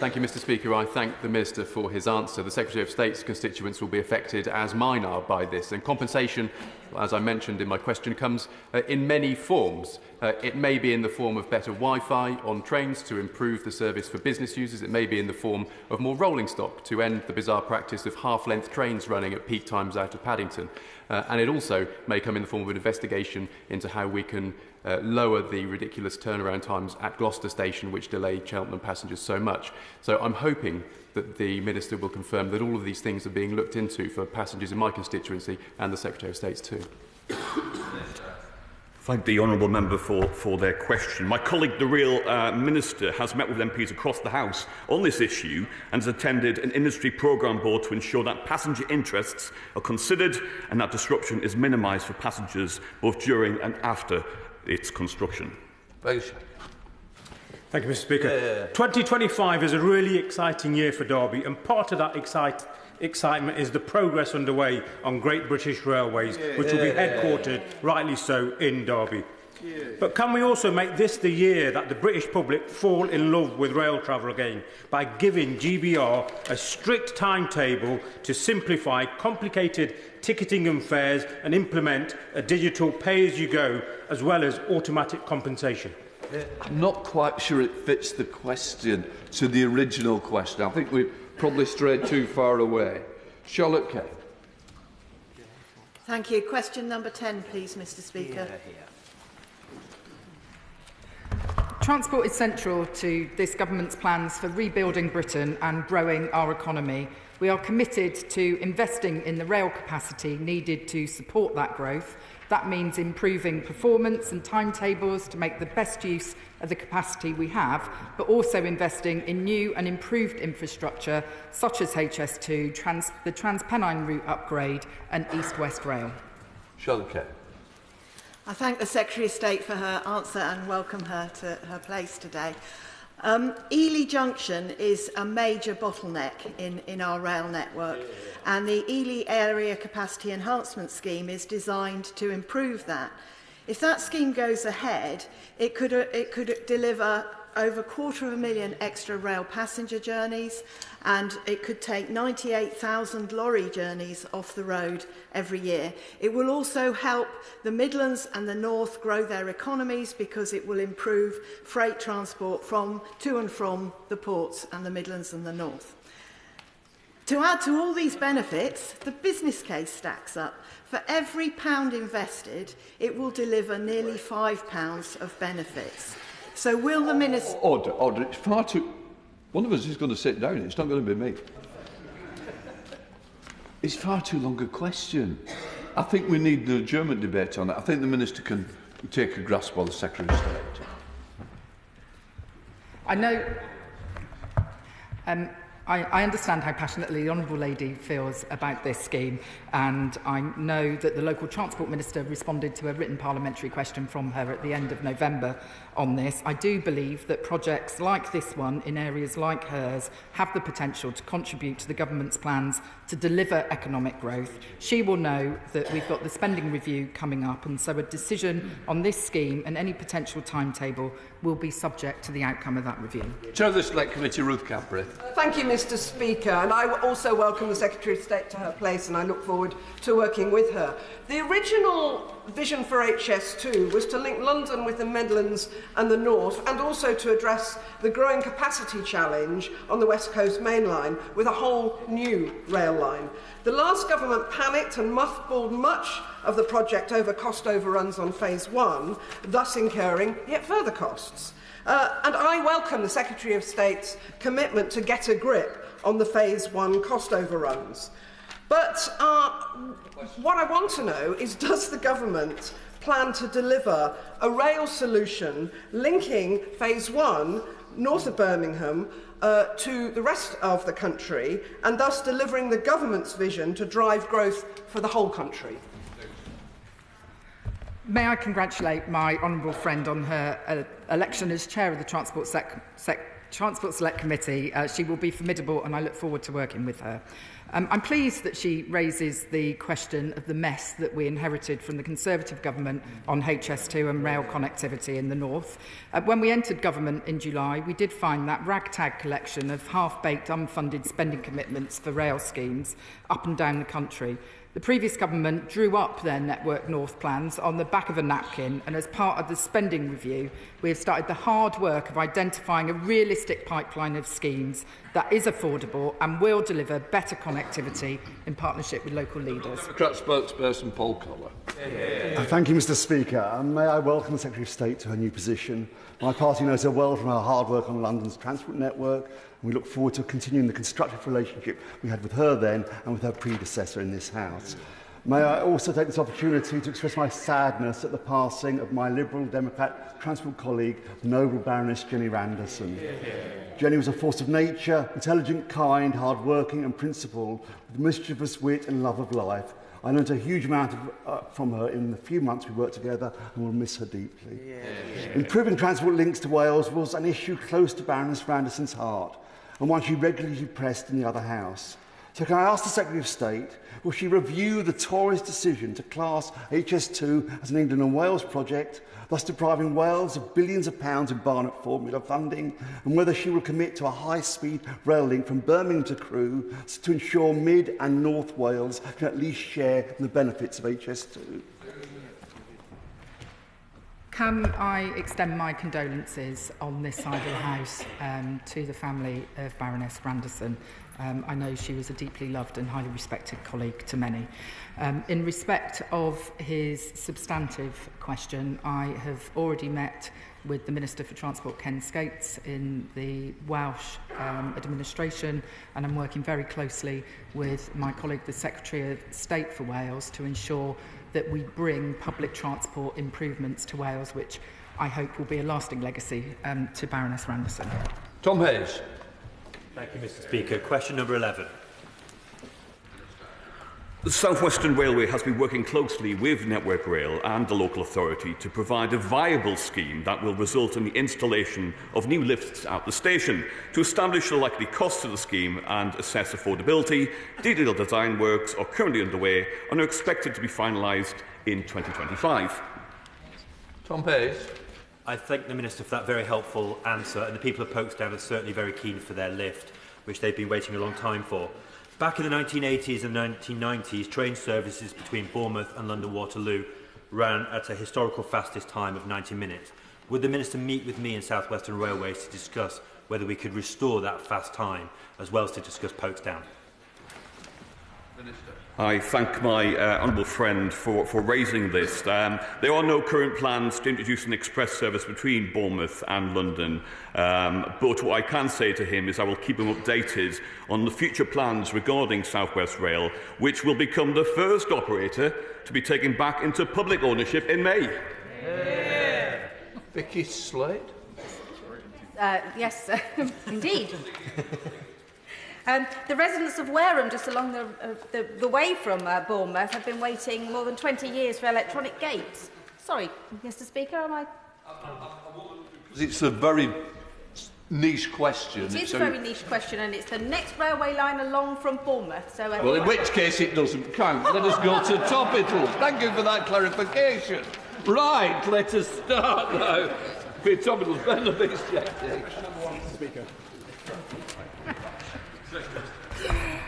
Thank you, Mr. Speaker. I thank the Minister for his answer. The Secretary of State's constituents will be affected, as mine are, by this. And compensation, as I mentioned in my question, comes in many forms. It may be in the form of better Wi-Fi on trains to improve the service for business users. It may be in the form of more rolling stock to end the bizarre practice of half-length trains running at peak times out of Paddington. And it also may come in the form of an investigation into how we can lower the ridiculous turnaround times at Gloucester Station, which delay Cheltenham passengers so much. So I'm hoping that the Minister will confirm that all of these things are being looked into for passengers in my constituency and the Secretary of State's too. Thank the honourable member for their question. My colleague, the Real Minister, has met with MPs across the House on this issue and has attended an industry programme board to ensure that passenger interests are considered and that disruption is minimised for passengers both during and after its construction. Thank you, Mr. Speaker. 2025 is a really exciting year for Derby, and part of that excitement is the progress underway on Great British Railways, which will be headquartered, rightly so, in Derby. But can we also make this the year that the British public fall in love with rail travel again by giving GBR a strict timetable to simplify complicated ticketing and fares and implement a digital pay-as-you-go as well as automatic compensation? I'm not quite sure it fits the question to the original question. I think we've probably strayed too far away. Charlotte Kane. Thank you. Question number 10, please, Mr. Speaker. Transport is central to this government's plans for rebuilding Britain and growing our economy. We are committed to investing in the rail capacity needed to support that growth. That means improving performance and timetables to make the best use of the capacity we have, but also investing in new and improved infrastructure such as HS2, the Transpennine route upgrade and East-West Rail. Charlotte Kane. I thank the Secretary of State for her answer and welcome her to her place today. Ely Junction is a major bottleneck in our rail network, and the Ely Area Capacity Enhancement Scheme is designed to improve that. If that scheme goes ahead, it could deliver over 250,000 extra rail passenger journeys, and it could take 98,000 lorry journeys off the road every year. It will also help the Midlands and the North grow their economies because it will improve freight transport to and from the ports and the Midlands and the North. To add to all these benefits, the business case stacks up. For every pound invested, it will deliver nearly £5 of benefits. So will the Minister... Order. It's far too... One of us is going to sit down. It's not going to be me. It's far too long a question. I think we need the German debate on it. I think the Minister can take a grasp of the Secretary of State. I know... I understand how passionately the Honourable Lady feels about this scheme, and I know that the local Transport Minister responded to a written parliamentary question from her at the end of November on this. I do believe that projects like this one in areas like hers have the potential to contribute to the government's plans to deliver economic growth. She will know that we've got the spending review coming up, and so a decision on this scheme and any potential timetable will be subject to the outcome of that review. Chair of the Select Committee, Ruth Cadbury. Thank you, Mr. Speaker, and I also welcome the Secretary of State to her place, and I look forward to working with her. The original vision for HS2 was to link London with the Midlands and the North, and also to address the growing capacity challenge on the West Coast Main Line with a whole new rail line. The last government panicked and mothballed much of the project over cost overruns on Phase 1, thus incurring yet further costs. And I welcome the Secretary of State's commitment to get a grip on the Phase 1 cost overruns. But what I want to know is, does the government plan to deliver a rail solution linking Phase 1 north of Birmingham to the rest of the country, and thus delivering the government's vision to drive growth for the whole country? May I congratulate my honourable friend on her election as chair of the Transport Select Committee. She will be formidable, and I look forward to working with her. I'm pleased that she raises the question of the mess that we inherited from the Conservative government on HS2 and rail connectivity in the north. When we entered government in July, we did find that ragtag collection of half-baked, unfunded spending commitments for rail schemes up and down the country. The previous government drew up their Network North plans on the back of a napkin, and as part of the spending review, we have started the hard work of identifying a realistic pipeline of schemes that is affordable and will deliver better connectivity in partnership with local leaders. Democrat spokesperson Paul Collar. Thank you, Mr. Speaker. And may I welcome the Secretary of State to her new position. My party knows her well from her hard work on London's transport network, and we look forward to continuing the constructive relationship we had with her then and with her predecessor in this House. May I also take this opportunity to express my sadness at the passing of my Liberal Democrat transport colleague, noble Baroness Jenny Randerson. Jenny was a force of nature, intelligent, kind, hard-working and principled, with mischievous wit and love of life. I learned a huge amount from her in the few months we worked together, and will miss her deeply. Improving transport links to Wales was an issue close to Baroness Randerson's heart, and one she regularly pressed in the other House. So can I ask the Secretary of State, will she review the Tories' decision to class HS2 as an England and Wales project, thus depriving Wales of billions of pounds in Barnet formula funding, and whether she will commit to a high-speed rail link from Birmingham to Crewe to ensure Mid and North Wales can at least share in the benefits of HS2? Can I extend my condolences on this side of the House to the family of Baroness Grandison? I know she was a deeply loved and highly respected colleague to many. In respect of his substantive question, I have already met with the Minister for Transport, Ken Skates, in the Welsh administration, and I'm working very closely with my colleague, the Secretary of State for Wales, to ensure that we bring public transport improvements to Wales, which I hope will be a lasting legacy to Baroness Grandison. Tom Hayes. Thank you, Mr. Speaker. Question number 11. The South Western Railway has been working closely with Network Rail and the local authority to provide a viable scheme that will result in the installation of new lifts at the station. To establish the likely costs of the scheme and assess affordability, detailed design works are currently underway and are expected to be finalised in 2025. Tom Hayes. I thank the Minister for that very helpful answer, and the people of Folkestone are certainly very keen for their lift, which they've been waiting a long time for. Back in the 1980s and 1990s, train services between Bournemouth and London Waterloo ran at a historical fastest time of 90 minutes. Would the Minister meet with me and South Western Railways to discuss whether we could restore that fast time, as well as to discuss Folkestone? Minister. I thank my honourable friend for raising this. There are no current plans to introduce an express service between Bournemouth and London, but what I can say to him is I will keep him updated on the future plans regarding South West Rail, which will become the first operator to be taken back into public ownership in May. Yeah. Vicky Slade. Yes, indeed. The residents of Wareham, just along the way from Bournemouth, have been waiting more than 20 years for electronic gates. Sorry, Mr. Speaker, am I... It's a very niche question. It is a very niche question, and it's the next railway line along from Bournemouth. So, well, in which case it doesn't count. Let us go to Topital. Thank you for that clarification. Right, let us start now with Topital's benefits checking. Speaker.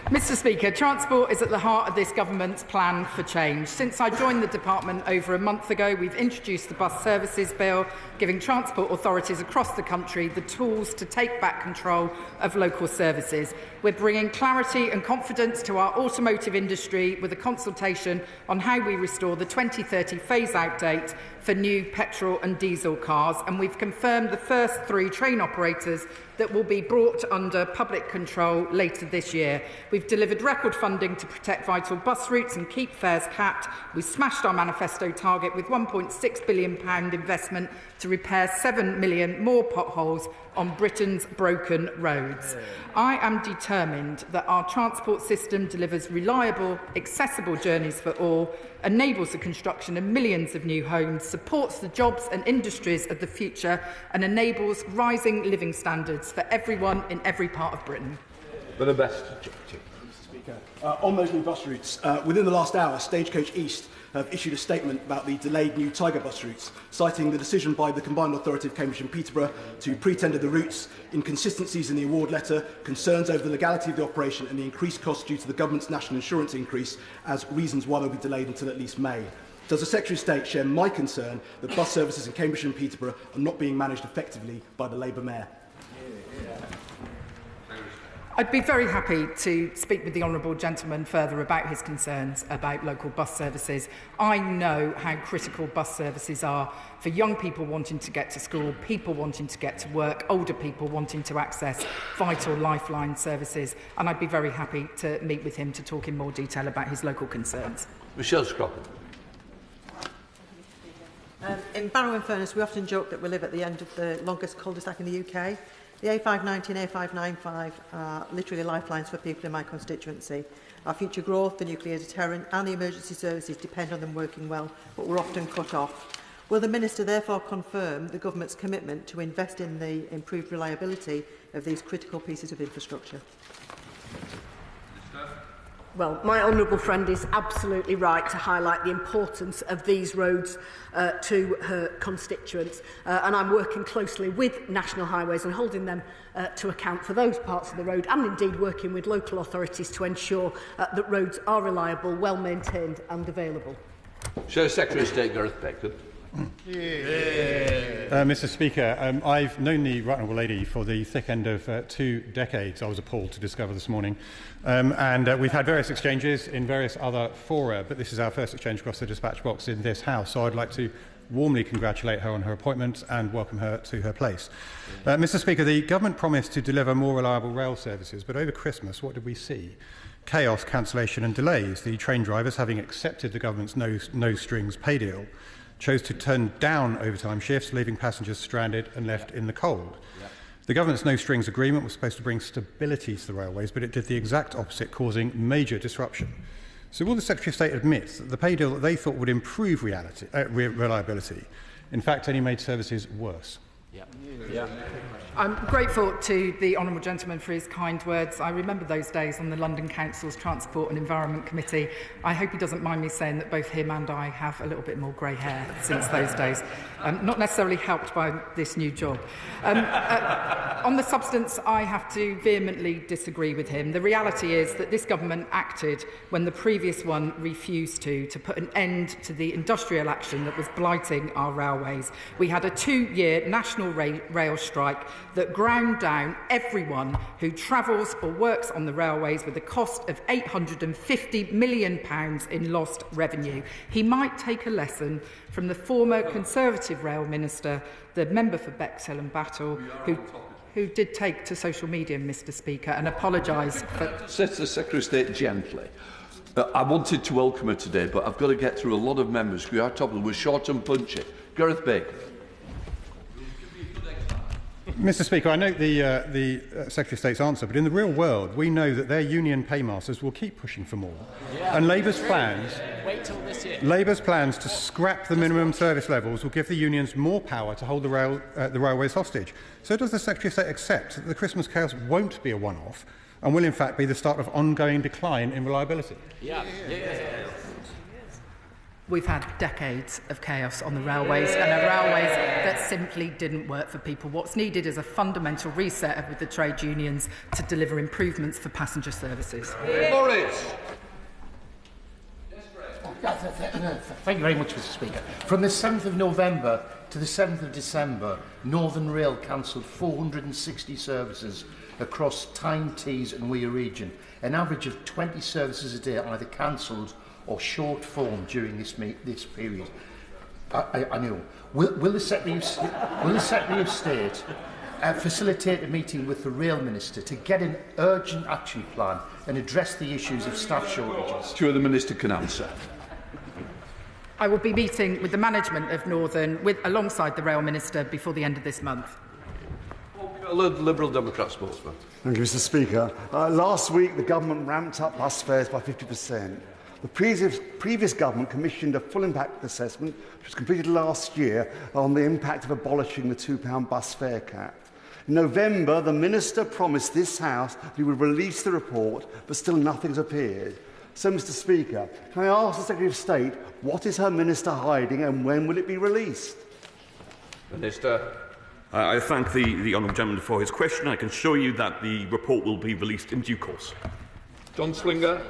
Mr. Speaker, transport is at the heart of this government's plan for change. Since I joined the department over a month ago, we've introduced the Bus Services Bill, giving transport authorities across the country the tools to take back control of local services. We're bringing clarity and confidence to our automotive industry with a consultation on how we restore the 2030 phase-out date for new petrol and diesel cars, and we've confirmed the first 3 train operators that will be brought under public control later this year. We've delivered record funding to protect vital bus routes and keep fares capped. We smashed our manifesto target with £1.6 billion investment to repair 7 million more potholes on Britain's broken roads. I am determined that our transport system delivers reliable, accessible journeys for all, enables the construction of millions of new homes, supports the jobs and industries of the future, and enables rising living standards for everyone in every part of Britain. For the best. On those new bus routes, within the last hour, Stagecoach East have issued a statement about the delayed new Tiger bus routes, citing the decision by the Combined Authority of Cambridge and Peterborough to pre-tender the routes, inconsistencies in the award letter, concerns over the legality of the operation and the increased costs due to the government's national insurance increase as reasons why they'll be delayed until at least May. Does the Secretary of State share my concern that bus services in Cambridge and Peterborough are not being managed effectively by the Labour Mayor? I'd be very happy to speak with the honourable gentleman further about his concerns about local bus services. I know how critical bus services are for young people wanting to get to school, people wanting to get to work, older people wanting to access vital lifeline services, and I'd be very happy to meet with him to talk in more detail about his local concerns. Michelle Scott. In Barrow-in-Furness, we often joke that we live at the end of the longest cul-de-sac in the UK. The A590 and A595 are literally lifelines for people in my constituency. Our future growth, the nuclear deterrent and the emergency services depend on them working well, but we're often cut off. Will the Minister therefore confirm the Government's commitment to invest in the improved reliability of these critical pieces of infrastructure? Minister. Well, my honourable friend is absolutely right to highlight the importance of these roads to her constituents, and I'm working closely with National Highways and holding them to account for those parts of the road, and indeed working with local authorities to ensure that roads are reliable, well maintained and available. Secretary of State Gareth Beckford. Mr. Speaker, I've known the Right Honourable Lady for the thick end of 2 decades, I was appalled to discover this morning. And we've had various exchanges in various other fora, but this is our first exchange across the dispatch box in this House, so I'd like to warmly congratulate her on her appointment and welcome her to her place. Mr. Speaker, the government promised to deliver more reliable rail services, but over Christmas, what did we see? Chaos, cancellation and delays. The train drivers, having accepted the government's no-strings pay deal, chose to turn down overtime shifts, leaving passengers stranded and left in the cold. The government's no-strings agreement was supposed to bring stability to the railways, but it did the exact opposite, causing major disruption. So will the Secretary of State admit that the pay deal that they thought would improve reliability, in fact, only made services worse? I'm grateful to the honourable gentleman for his kind words. I remember those days on the London Council's Transport and Environment Committee. I hope he doesn't mind me saying that both him and I have a little bit more grey hair since those days. Not necessarily helped by this new job. On the substance, I have to vehemently disagree with him. The reality is that this government acted when the previous one refused to put an end to the industrial action that was blighting our railways. We had a 2-year national rail strike that ground down everyone who travels or works on the railways with a cost of £850 million in lost revenue. He might take a lesson from the former Conservative Rail Minister, the member for Bexhill and Battle, who did take to social media, Mr. Speaker, and apologise for... Says the Secretary of State gently. I wanted to welcome her today, but I've got to get through a lot of members who are top of them. We're short and punchy. Gareth Baker. Mr. Speaker, I note the Secretary of State's answer, but in the real world, we know that their union paymasters will keep pushing for more. And Labour's plans to scrap the minimum service levels will give the unions more power to hold the railways hostage. So does the Secretary of State accept that the Christmas chaos won't be a one-off and will in fact be the start of ongoing decline in reliability? We've had decades of chaos on the railways and railways that simply didn't work for people. What's needed is a fundamental reset with the trade unions to deliver improvements for passenger services. Morris. Thank you very much, Mr. Speaker. From the 7th of November to the 7th of December, Northern Rail cancelled 460 services across Tyne, Tees and Weir region. An average of 20 services a day either cancelled or short form during this period. I know. Will the Secretary of State facilitate a meeting with the Rail Minister to get an urgent action plan and address the issues of staff shortages? Sure, the Minister can answer. I will be meeting with the management of Northern alongside the Rail Minister before the end of this month. Liberal Democrat spokesman. Thank you, Mr. Speaker. Last week, the government ramped up bus fares by 50%. The previous government commissioned a full impact assessment, which was completed last year, on the impact of abolishing the £2 bus fare cap. In November, the Minister promised this House that he would release the report, but still nothing's appeared. So, Mr. Speaker, can I ask the Secretary of State, what is her Minister hiding and when will it be released? Minister. I thank the honourable gentleman for his question. I can assure you that the report will be released in due course. John Slinger.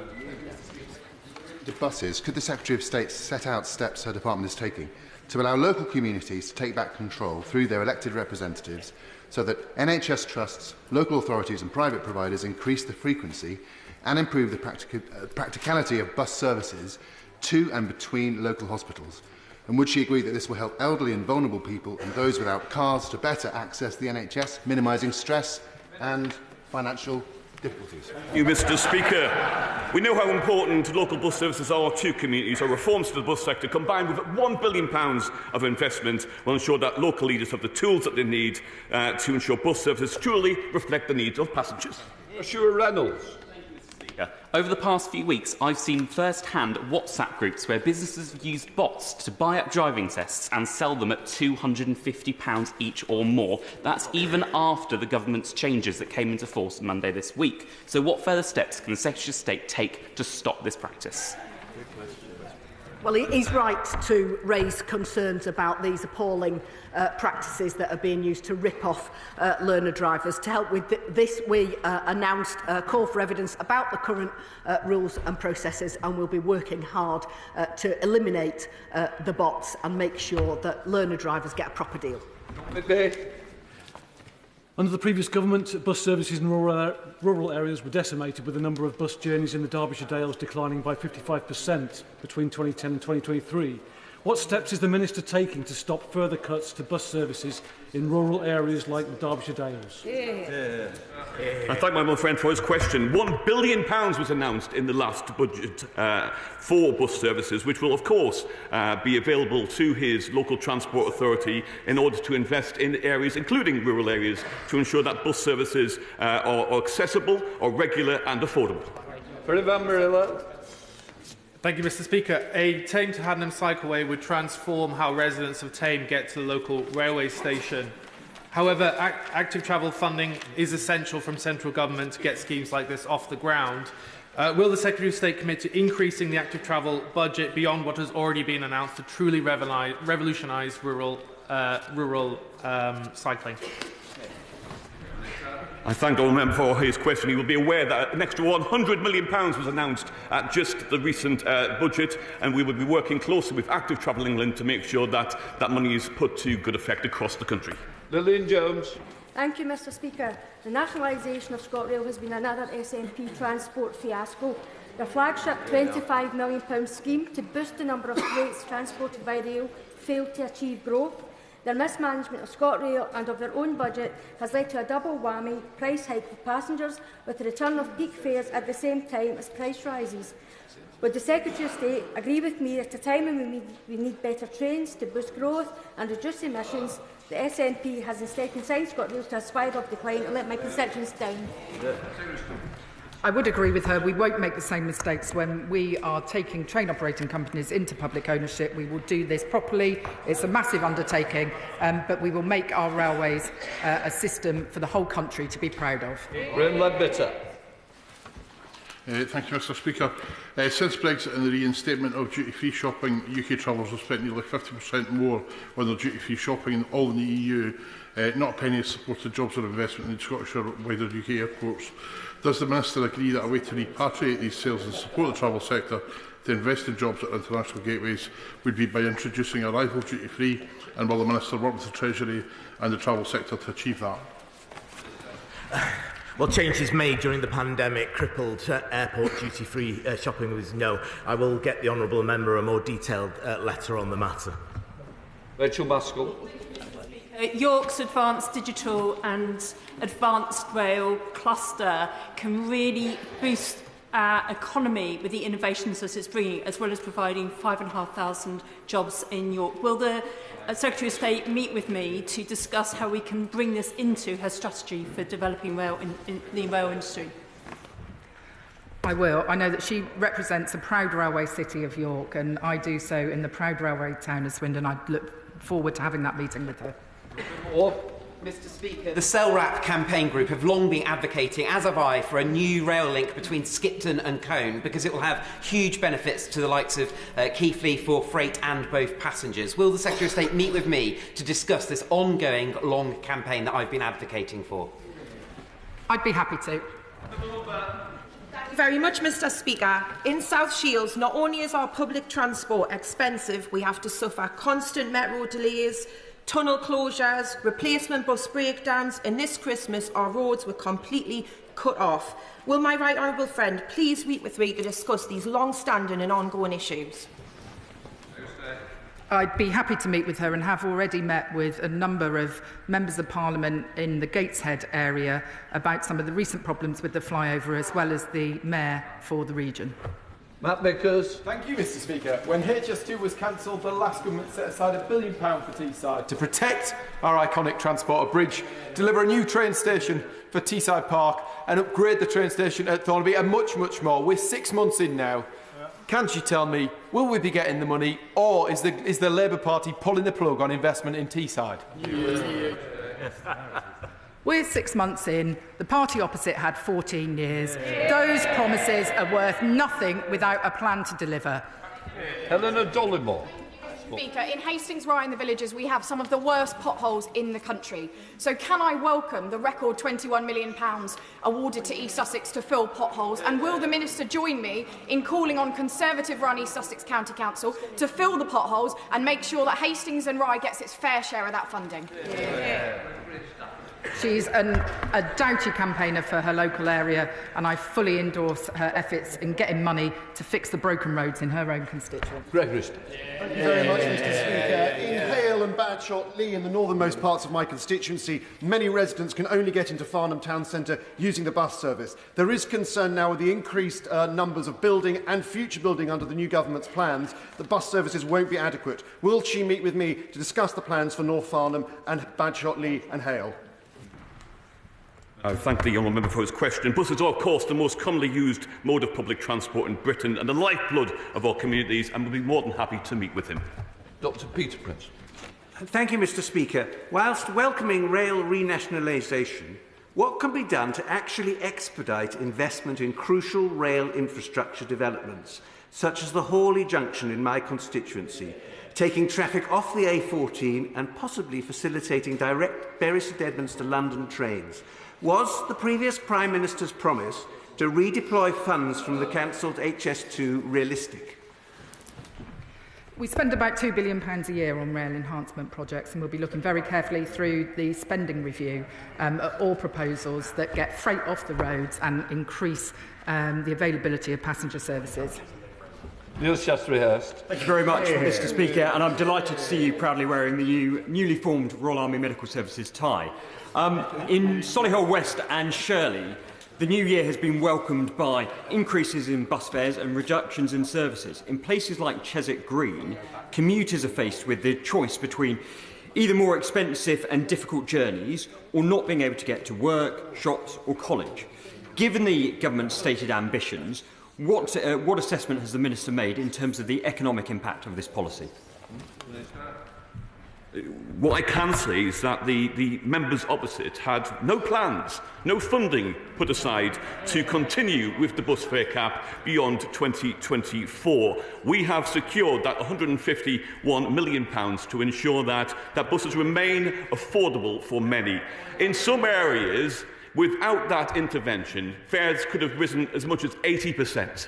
Buses, could the Secretary of State set out steps her department is taking to allow local communities to take back control through their elected representatives so that NHS trusts, local authorities and private providers increase the frequency and improve the practicality of bus services to and between local hospitals? And would she agree that this will help elderly and vulnerable people and those without cars to better access the NHS, minimising stress and financial difficulties? Thank you, Mr. Speaker. We know how important local bus services are to communities. Our reforms to the bus sector, combined with £1 billion of investment, will ensure that local leaders have the tools that they need to ensure bus services truly reflect the needs of passengers. Stuart Reynolds. Over the past few weeks, I've seen first-hand WhatsApp groups where businesses have used bots to buy up driving tests and sell them at £250 each or more. That's even after the government's changes that came into force on Monday this week. So what further steps can the Secretary of State take to stop this practice? Well, he's right to raise concerns about these appalling practices that are being used to rip off learner drivers. To help with this, we announced a call for evidence about the current rules and processes, and we'll be working hard to eliminate the bots and make sure that learner drivers get a proper deal. Okay. Under the previous government, bus services in rural areas were decimated, with the number of bus journeys in the Derbyshire Dales declining by 55% between 2010 and 2023. What steps is the Minister taking to stop further cuts to bus services in rural areas like the Derbyshire Dales? I thank my friend for his question. £1 billion was announced in the last budget for bus services, which will, of course, be available to his local transport authority in order to invest in areas, including rural areas, to ensure that bus services are accessible, are regular and affordable. Thank you, Mr. Speaker. A Tame to Haddenham cycleway would transform how residents of Tame get to the local railway station. However, active travel funding is essential from central government to get schemes like this off the ground. Will the Secretary of State commit to increasing the active travel budget beyond what has already been announced to truly revolutionise rural cycling? I thank the member for his question. He will be aware that an extra £100 million was announced at just the recent budget, and we will be working closely with Active Travel England to make sure that that money is put to good effect across the country. Lilian Jones. Thank you, Mr. Speaker. The nationalisation of ScotRail has been another SNP transport fiasco. The flagship £25 million scheme to boost the number of freights transported by rail failed to achieve growth. Their mismanagement of ScotRail and of their own budget has led to a double whammy price hike for passengers, with the return of peak fares at the same time as price rises. Would the Secretary of State agree with me that at a time when we need better trains to boost growth and reduce emissions, the SNP has instead consigned ScotRail to a spiral of decline and let my constituents down? I would agree with her. We won't make the same mistakes when we are taking train operating companies into public ownership. We will do this properly. It's a massive undertaking, but we will make our railways a system for the whole country to be proud of. Leadbitter. Thank you, Mr. Speaker. Since Brexit and the reinstatement of duty-free shopping, UK travellers have spent nearly 50% more on their duty-free shopping in all in the EU. Not a penny has supported jobs or investment in Scottish or wider UK airports. Does the Minister agree that a way to repatriate these sales and support the travel sector to invest in jobs at international gateways would be by introducing arrival duty-free, and will the Minister work with the Treasury and the travel sector to achieve that? Well, changes made during the pandemic crippled airport duty-free shopping was no. I will get the honourable member a more detailed letter on the matter. Rachel Maskell. York's advanced digital and advanced rail cluster can really boost our economy with the innovations that it's bringing, as well as providing 5,500 jobs in York. Will the Secretary of State meet with me to discuss how we can bring this into her strategy for developing in the rail industry? I will. I know that she represents a proud railway city of York, and I do so in the proud railway town of Swindon. I look forward to having that meeting with her. Mr. Speaker, the CellRAP campaign group have long been advocating, as have I, for a new rail link between Skipton and Cone, because it will have huge benefits to the likes of Keighley for freight and both passengers. Will the Secretary of State meet with me to discuss this ongoing long campaign that I've been advocating for? I'd be happy to. Thank you very much, Mr. Speaker. In South Shields, not only is our public transport expensive, we have to suffer constant metro delays, tunnel closures, replacement bus breakdowns, and this Christmas our roads were completely cut off. Will my right honourable friend please meet with me to discuss these long-standing and ongoing issues? I'd be happy to meet with her and have already met with a number of members of Parliament in the Gateshead area about some of the recent problems with the flyover, as well as the Mayor for the region. Matt Vickers. Thank you, Mr. Speaker. When HS2 was cancelled, the last government set aside £1 billion for Teesside to protect our iconic transporter bridge, deliver a new train station for Teesside Park and upgrade the train station at Thornaby and much, much more. We're 6 months in now. Can't you tell me, will we be getting the money, or is the Labour Party pulling the plug on investment in Teesside? We're 6 months in. The party opposite had 14 years. Those promises are worth nothing without a plan to deliver. Helena Dollymore. Speaker, in Hastings, Rye and the villages, we have some of the worst potholes in the country. So can I welcome the record £21 million awarded to East Sussex to fill potholes? And will the Minister join me in calling on Conservative-run East Sussex County Council to fill the potholes and make sure that Hastings and Rye gets its fair share of that funding? She's a doughty campaigner for her local area, and I fully endorse her efforts in getting money to fix the broken roads in her own constituency. Gregory. Thank you very much, Mr. Speaker. In Hale and Badshot, Lee, in the northernmost parts of my constituency, many residents can only get into Farnham Town Centre using the bus service. There is concern now with the increased numbers of building and future building under the new government's plans that bus services won't be adequate. Will she meet with me to discuss the plans for North Farnham and Badshot, Lee and Hale? I thank the honourable member for his question. Buses are, of course, the most commonly used mode of public transport in Britain and the lifeblood of our communities, and we'll be more than happy to meet with him. Dr Peter Prince. Thank you, Mr Speaker. Whilst welcoming rail renationalisation, what can be done to actually expedite investment in crucial rail infrastructure developments, such as the Hawley Junction in my constituency, taking traffic off the A14 and possibly facilitating direct Bury St Edmunds to London trains? Was the previous Prime Minister's promise to redeploy funds from the cancelled HS2 realistic? We spend about £2 billion a year on rail enhancement projects, and we'll be looking very carefully through the spending review at all proposals that get freight off the roads and increase the availability of passenger services. Thank you very much, Mr Speaker, and I'm delighted to see you proudly wearing the newly formed Royal Army Medical Services tie. In Solihull West and Shirley, the new year has been welcomed by increases in bus fares and reductions in services. In places like Cheswick Green, commuters are faced with the choice between either more expensive and difficult journeys or not being able to get to work, shops or college. Given the government's stated ambitions, what assessment has the Minister made in terms of the economic impact of this policy? What I can say is that the members opposite had no plans, no funding put aside to continue with the bus fare cap beyond 2024. We have secured that £151 million to ensure that buses remain affordable for many. In some areas, without that intervention, fares could have risen as much as 80%.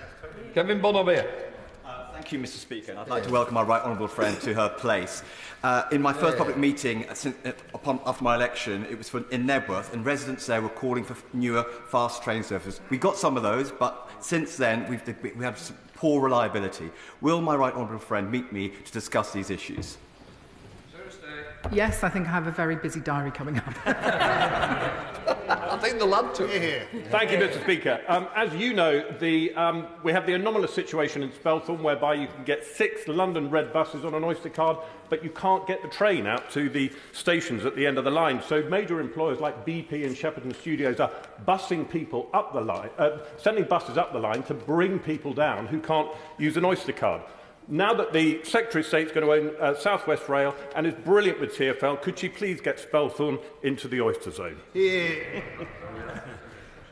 Kevin Bonavere. Thank you, Mr Speaker. I'd like to welcome my right honourable friend to her place. In my first public meeting after my election, it was in Nebworth, and residents there were calling for newer, fast train services. We got some of those, but since then we have some poor reliability. Will my right honourable friend meet me to discuss these issues? Yes, I think I have a very busy diary coming up. I think the lad took it. Thank you, Mr Speaker. As you know, we have the anomalous situation in Speltham whereby you can get 6 London Red buses on an Oyster card, but you can't get the train out to the stations at the end of the line. So major employers like BP and Shepperton Studios are busing people up the line, sending buses up the line to bring people down who can't use an Oyster card. Now that the Secretary of State is going to own South West Rail and is brilliant with TfL, could she please get Spelthorne into the Oyster zone?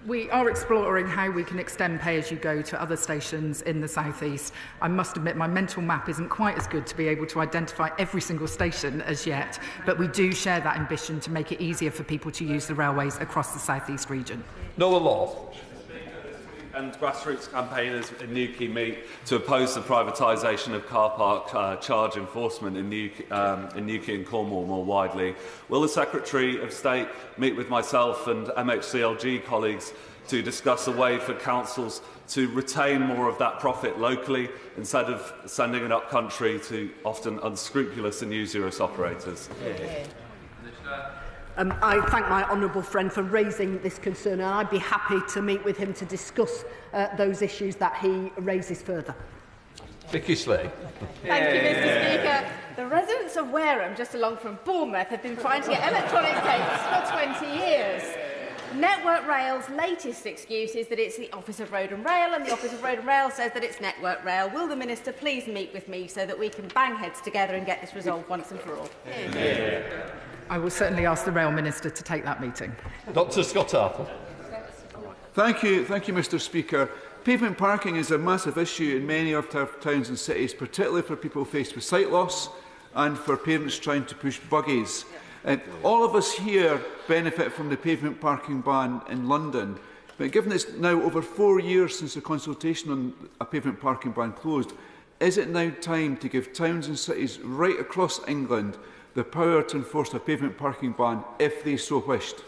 We are exploring how we can extend pay-as-you-go to other stations in the South East. I must admit my mental map isn't quite as good to be able to identify every single station as yet, but we do share that ambition to make it easier for people to use the railways across the South East region. Noah Law. And grassroots campaigners in Newquay meet to oppose the privatisation of car park charge enforcement in Newquay and Cornwall more widely. Will the Secretary of State meet with myself and MHCLG colleagues to discuss a way for councils to retain more of that profit locally instead of sending it up country to often unscrupulous and usurious operators? I thank my honourable friend for raising this concern, and I'd be happy to meet with him to discuss those issues that he raises further. Vicky Slay. Thank you, Mr Speaker. The residents of Wera, just along from Bournemouth, have been trying to get electronic gates for 20 years. Network Rail's latest excuse is that it's the Office of Road and Rail, and the Office of Road and Rail says that it's Network Rail. Will the Minister please meet with me so that we can bang heads together and get this resolved once and for all? I will certainly ask the Rail Minister to take that meeting. Dr Scott Arthur. Thank you, Mr Speaker. Pavement parking is a massive issue in many of our towns and cities, particularly for people faced with sight loss and for parents trying to push buggies. All of us here benefit from the pavement parking ban in London, but given it's now over 4 years since the consultation on a pavement parking ban closed, is it now time to give towns and cities right across England the power to enforce a pavement parking ban if they so wished?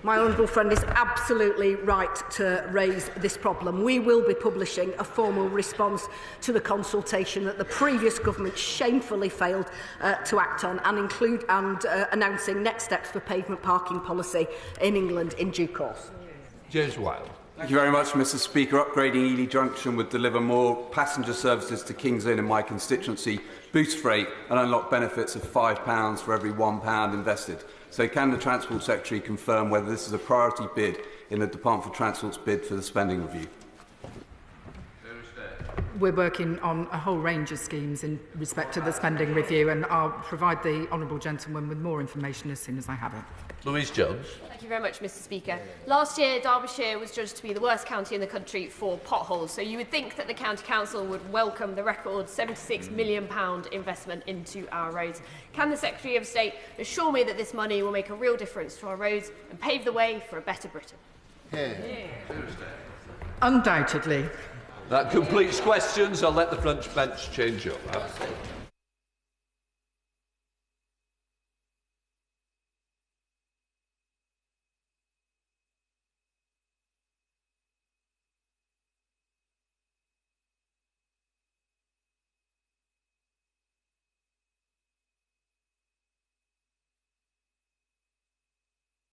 My honourable friend is absolutely right to raise this problem. We will be publishing a formal response to the consultation that the previous government shamefully failed to act on, and announcing next steps for pavement parking policy in England in due course. James Wilde. Thank you very much, Mr Speaker. Upgrading Ely Junction would deliver more passenger services to Kings Lynn and my constituency, boost freight and unlock benefits of £5 for every £1 invested. So can the Transport Secretary confirm whether this is a priority bid in the Department for Transport's bid for the spending review? We're working on a whole range of schemes in respect to the spending review, and I'll provide the honourable gentleman with more information as soon as I have it. Louise Jones. Thank you very much, Mr Speaker. Last year, Derbyshire was judged to be the worst county in the country for potholes, so you would think that the County Council would welcome the record £76 million investment into our roads. Can the Secretary of State assure me that this money will make a real difference to our roads and pave the way for a better Britain? Undoubtedly. That completes questions. I'll let the front bench change up.